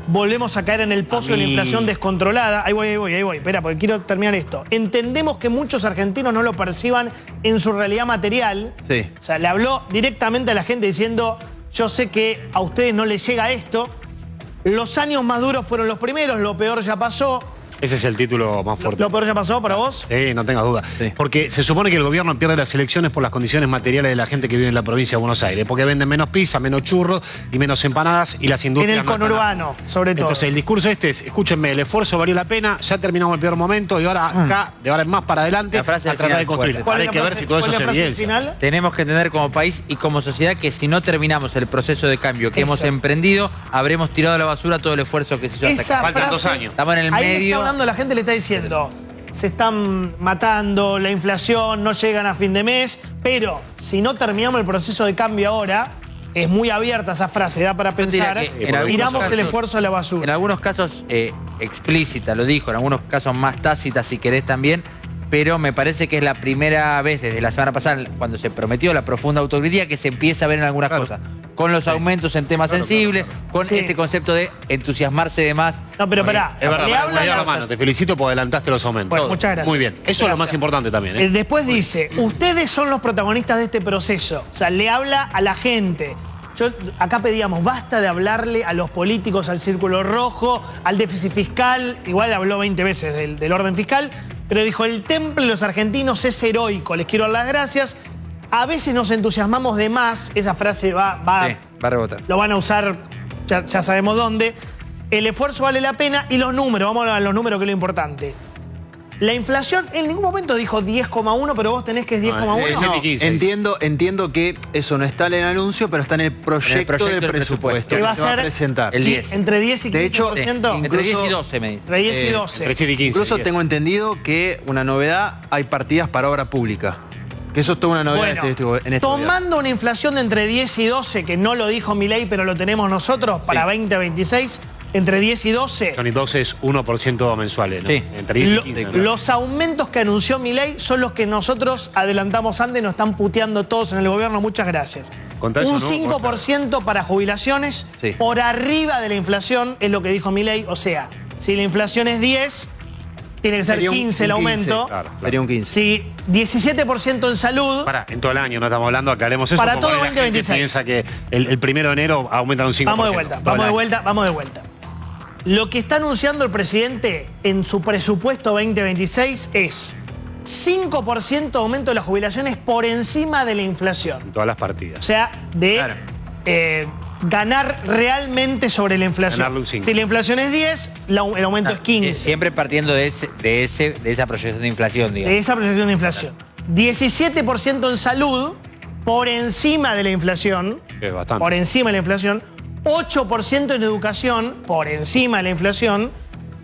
volvemos a caer en el pozo de la inflación descontrolada. Ahí voy. Espera, porque quiero terminar esto. Entendemos que muchos argentinos no lo perciban en su realidad material. Sí. O sea, le habló directamente a la gente diciendo, yo sé que a ustedes no les llega esto. Los años más duros fueron los primeros, lo peor ya pasó. Ese es el título más fuerte. ¿Lo peor ya pasó para vos? Sí, no tengas duda. Porque se supone que el gobierno pierde las elecciones por las condiciones materiales de la gente que vive en la provincia de Buenos Aires. Porque venden menos pizza, menos churros y menos empanadas y las industrias... En el conurbano, sobre todo. Entonces el discurso este es, escúchenme, el esfuerzo valió la pena, ya terminamos el peor momento y ahora acá, de ahora en más para adelante, La frase a del tratar final de construir. fuerte. Hay que ver si todo eso se evidencia. Tenemos que entender como país y como sociedad que si no terminamos el proceso de cambio que hemos emprendido, habremos tirado a la basura todo el esfuerzo que se hizo hasta acá. Faltan 2 años. Estamos en el ahí medio. está hablando, la gente le está diciendo, se están matando, la inflación, no llegan a fin de mes, pero si no terminamos el proceso de cambio ahora, es muy abierta esa frase, da para pensar, tiramos el esfuerzo a la basura. En algunos casos explícita, lo dijo, en algunos casos más tácita si querés también, pero me parece que es la primera vez desde la semana pasada, cuando se prometió la profunda autocrítica, que se empieza a ver en algunas cosas. Con los aumentos en temas sensibles, con este concepto de entusiasmarse de más. No, pero pará. Es verdad, te felicito porque adelantaste los aumentos. Bueno, muchas gracias. Muy bien. Eso es lo más importante también. Después dice, ustedes son los protagonistas de este proceso. O sea, le habla a la gente. Yo acá pedíamos, basta de hablarle a los políticos, al círculo rojo, al déficit fiscal. Igual habló 20 veces del orden fiscal. Pero dijo, el temple de los argentinos es heroico. Les quiero dar las gracias. A veces nos entusiasmamos de más. Esa frase va a rebotar. Lo van a usar, ya sabemos dónde. El esfuerzo vale la pena y los números. Vamos a los números, que es lo importante. La inflación en ningún momento dijo 10,1, pero vos tenés que es 10,1. Entiendo que eso no está en el anuncio, pero está en el proyecto del presupuesto. Que va a se va a ser presentar. El 10. Entre 10 y 15%. De hecho, entre 10 y 12 me dice. Entre 10 y 12. Entre 7 y 15. Incluso 10. tengo entendido que una novedad, hay partidas para obra pública. Que eso es toda una novedad en este tomando una inflación de entre 10 y 12, que no lo dijo Milei, pero lo tenemos nosotros para 2026, entre 10 y 12. Johnny 12 es 1% mensuales, ¿no? Sí. Entre 10 y 15. ¿no? Los aumentos que anunció Milei son los que nosotros adelantamos antes, nos están puteando todos en el gobierno, muchas gracias. Contá eso, Un ¿no? 5% para jubilaciones, por arriba de la inflación, es lo que dijo Milei. O sea, si la inflación es 10, tiene que ser 15 el aumento. Claro. Sería un 15. Si 17% en salud. En todo el año no estamos hablando, aclaremos eso. Para porque todo la gente 2026. piensa que el 1 de enero aumentan un 5%. Vamos de vuelta. Lo que está anunciando el presidente en su presupuesto 2026 es 5% de aumento de las jubilaciones por encima de la inflación. En todas las partidas. O sea, de ganar realmente sobre la inflación. Ganarle un 5. Si la inflación es 10, el aumento es 15. Siempre partiendo de esa proyección de inflación, digamos. De esa proyección de inflación. 17% en salud, por encima de la inflación. Es bastante. Por encima de la inflación. 8% en educación, por encima de la inflación.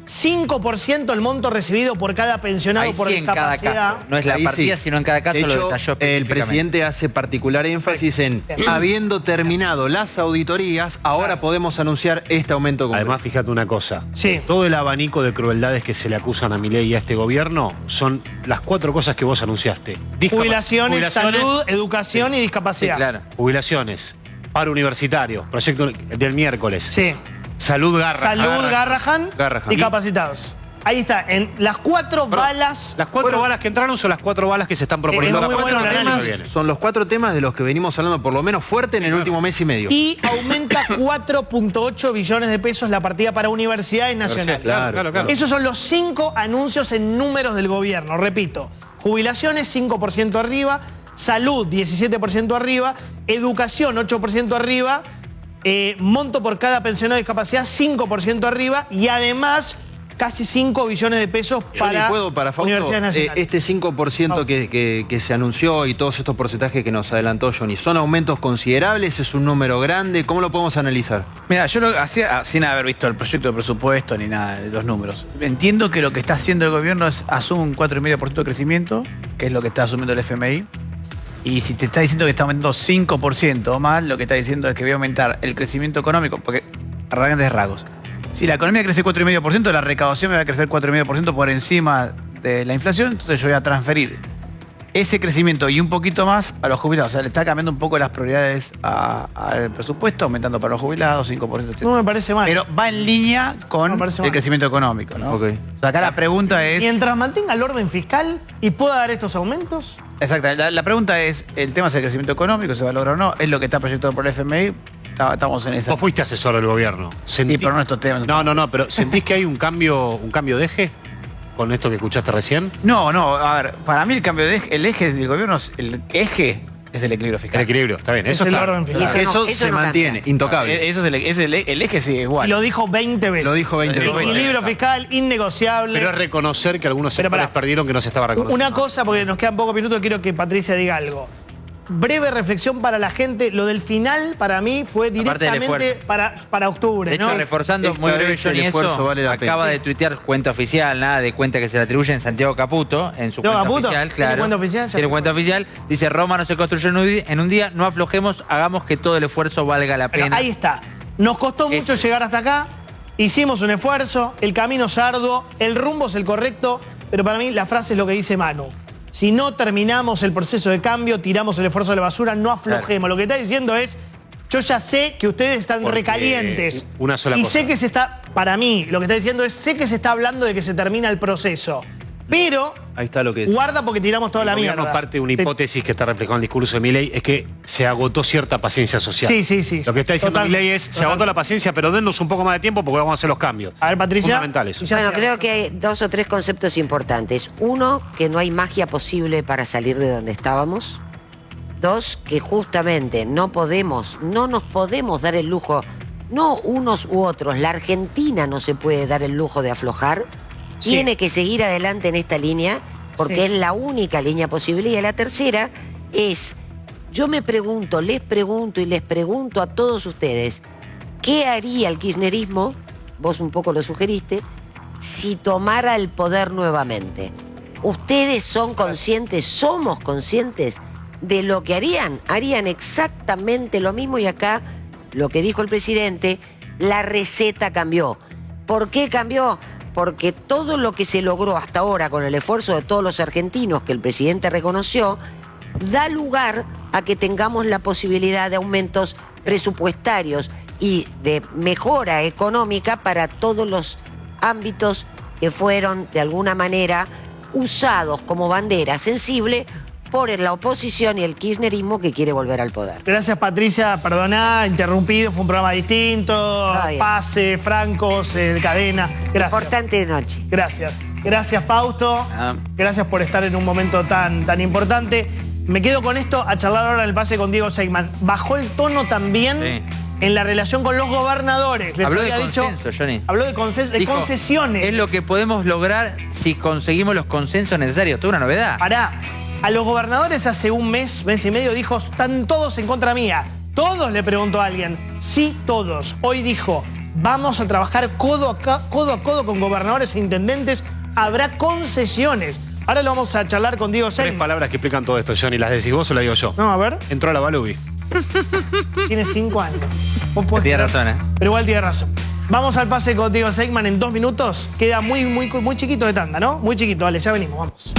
5% el monto recibido por cada pensionado Ahí por sí, en cada discapacidad. caso. No es la Ahí partida, sí. sino en cada caso De hecho, lo detalló el específicamente. presidente hace particular énfasis en, habiendo terminado las auditorías, ahora podemos anunciar este aumento concreto. Además, fíjate una cosa. Sí. Todo el abanico de crueldades que se le acusan a Milei y a este gobierno son las 4 cosas que vos anunciaste. Jubilaciones, salud, educación y discapacidad. Sí, claro. Jubilaciones, paro universitario, proyecto del miércoles. Sí. Salud Garrahan. Salud Garrahan, discapacitados. Ahí está, en las 4 balas. ¿Las 4 balas que entraron son las 4 balas que se están proponiendo? muy bueno el análisis. Son los 4 temas de los que venimos hablando por lo menos fuerte en el último mes y medio. Y aumenta 4.8 billones de pesos la partida para universidades nacionales. Claro. Esos son los 5 anuncios en números del gobierno. Repito, jubilaciones 5% arriba, salud 17% arriba, educación 8% arriba, monto por cada pensionado de discapacidad 5% arriba y además casi 5 billones de pesos para Fausto, universidades nacionales. Este 5% que se anunció y todos estos porcentajes que nos adelantó Johnny, ¿son aumentos considerables? ¿Es un número grande? ¿Cómo lo podemos analizar? Mira, yo lo hacía sin haber visto el proyecto de presupuesto ni nada de los números. Entiendo que lo que está haciendo el gobierno es asume un 4,5% de crecimiento, que es lo que está asumiendo el FMI. Y si te está diciendo que está aumentando 5% o más, lo que está diciendo es que voy a aumentar el crecimiento económico, porque a grandes rasgos. Si la economía crece 4,5%, la recaudación me va a crecer 4,5% por encima de la inflación, entonces yo voy a transferir ese crecimiento y un poquito más a los jubilados. O sea, le está cambiando un poco las prioridades al presupuesto, aumentando para los jubilados 5%, etc. No me parece mal. Pero va en línea con el crecimiento económico, ¿no? Okay. O sea, acá la pregunta es... Mientras mantenga el orden fiscal y pueda dar estos aumentos... Exacto. La pregunta es, el tema es el crecimiento económico, ¿se valora o no? Es lo que está proyectado por el FMI. Estamos en esa. Vos fuiste asesor del gobierno. Sí, pero no estos temas. No, pero ¿sentís que hay un cambio de eje? con esto que escuchaste recién? No, a ver, para mí el cambio de eje, el eje del gobierno, el eje es el equilibrio fiscal. El equilibrio, está bien. Es Eso el está. orden fiscal. Eso se mantiene, intocable. Eso es el eje sigue igual. Y lo dijo 20 veces. Lo dijo 20 veces. Equilibrio fiscal, innegociable. Pero es reconocer que algunos Pero sectores pará. perdieron que no se estaba reconociendo. Una cosa, porque nos quedan pocos minutos, quiero que Patricia diga algo. Breve reflexión para la gente. Lo del final, para mí, fue Aparte del directamente para octubre, De hecho, ¿no? reforzando Esta muy breve vez el Johnny esfuerzo eso, vale la acaba pena. de tuitear cuenta oficial, nada de cuenta que se le atribuye en Santiago Caputo, en su ¿Santiago cuenta Caputo? oficial, ¿Tiene claro. cuenta oficial? Ya Tiene te cuenta oficial. Dice, Roma no se construyó en un día, no aflojemos, hagamos que todo el esfuerzo valga la Pero pena. ahí está. Nos costó mucho llegar hasta acá. Hicimos un esfuerzo. El camino es arduo. El rumbo es el correcto. Pero para mí la frase es lo que dice Manu. Si no terminamos el proceso de cambio, tiramos el esfuerzo a la basura, no aflojemos. Lo que está diciendo es, yo ya sé que ustedes están Porque recalientes. una sola y cosa. sé que se está, para mí, lo que está diciendo es, sé que se está hablando de que se termina el proceso. Pero Ahí está lo que es. guarda porque tiramos toda El la gobierno, mierda. parte de una hipótesis que está reflejada en el discurso de Milei, es que se agotó cierta paciencia social. Sí. Lo que está diciendo Total, Milei es, se agotó la paciencia, pero dennos un poco más de tiempo porque vamos a hacer los cambios. A ver, Patricia. Fundamentales. Bueno, creo que hay 2 o 3 conceptos importantes. Uno, que no hay magia posible para salir de donde estábamos. 2, que justamente no nos podemos dar el lujo, no unos u otros, la Argentina no se puede dar el lujo de aflojar. Sí. Tiene que seguir adelante en esta línea, porque Sí. es la única línea posible. Y la tercera es, yo me pregunto, les pregunto y les pregunto a todos ustedes, ¿qué haría el kirchnerismo, vos un poco lo sugeriste, si tomara el poder nuevamente? ¿Ustedes son conscientes, somos conscientes de lo que harían? Harían exactamente lo mismo, y acá, lo que dijo el presidente, la receta cambió. ¿Por qué cambió? Porque todo lo que se logró hasta ahora con el esfuerzo de todos los argentinos que el presidente reconoció, da lugar a que tengamos la posibilidad de aumentos presupuestarios y de mejora económica para todos los ámbitos que fueron de alguna manera usados como bandera sensible por la oposición y el kirchnerismo que quiere volver al poder. Gracias, Patricia. Perdoná, interrumpido, fue un programa distinto. bien. Pase, francos, cadena. Gracias. Importante noche. Gracias. Gracias, Fausto. Gracias por estar en un momento tan importante. Me quedo con esto a charlar ahora en el pase con Diego Seigman. Bajó el tono también en la relación con los gobernadores. Les Habló de había dicho, consenso, Johnny. habló de consenso, de Dijo, concesiones. Es lo que podemos lograr si conseguimos los consensos necesarios. Toda una novedad. Pará, a los gobernadores hace un mes y medio dijo, están todos en contra mía. ¿Todos? Le preguntó a alguien. Sí, todos. Hoy dijo, vamos a trabajar codo a codo con gobernadores e intendentes. Habrá concesiones. Ahora lo vamos a charlar con Diego 3 Seigman. palabras que explican todo esto, Johnny. ¿Las decís vos o las digo yo? No, a ver. Entró a la Balubi. Tiene 5 años. Vos podés Tiene creer, razón, ¿eh? Pero igual tiene razón. Vamos al pase con Diego Seigman en 2 minutos. Queda muy chiquito de tanda, ¿no? Muy chiquito. Dale, ya venimos, vamos.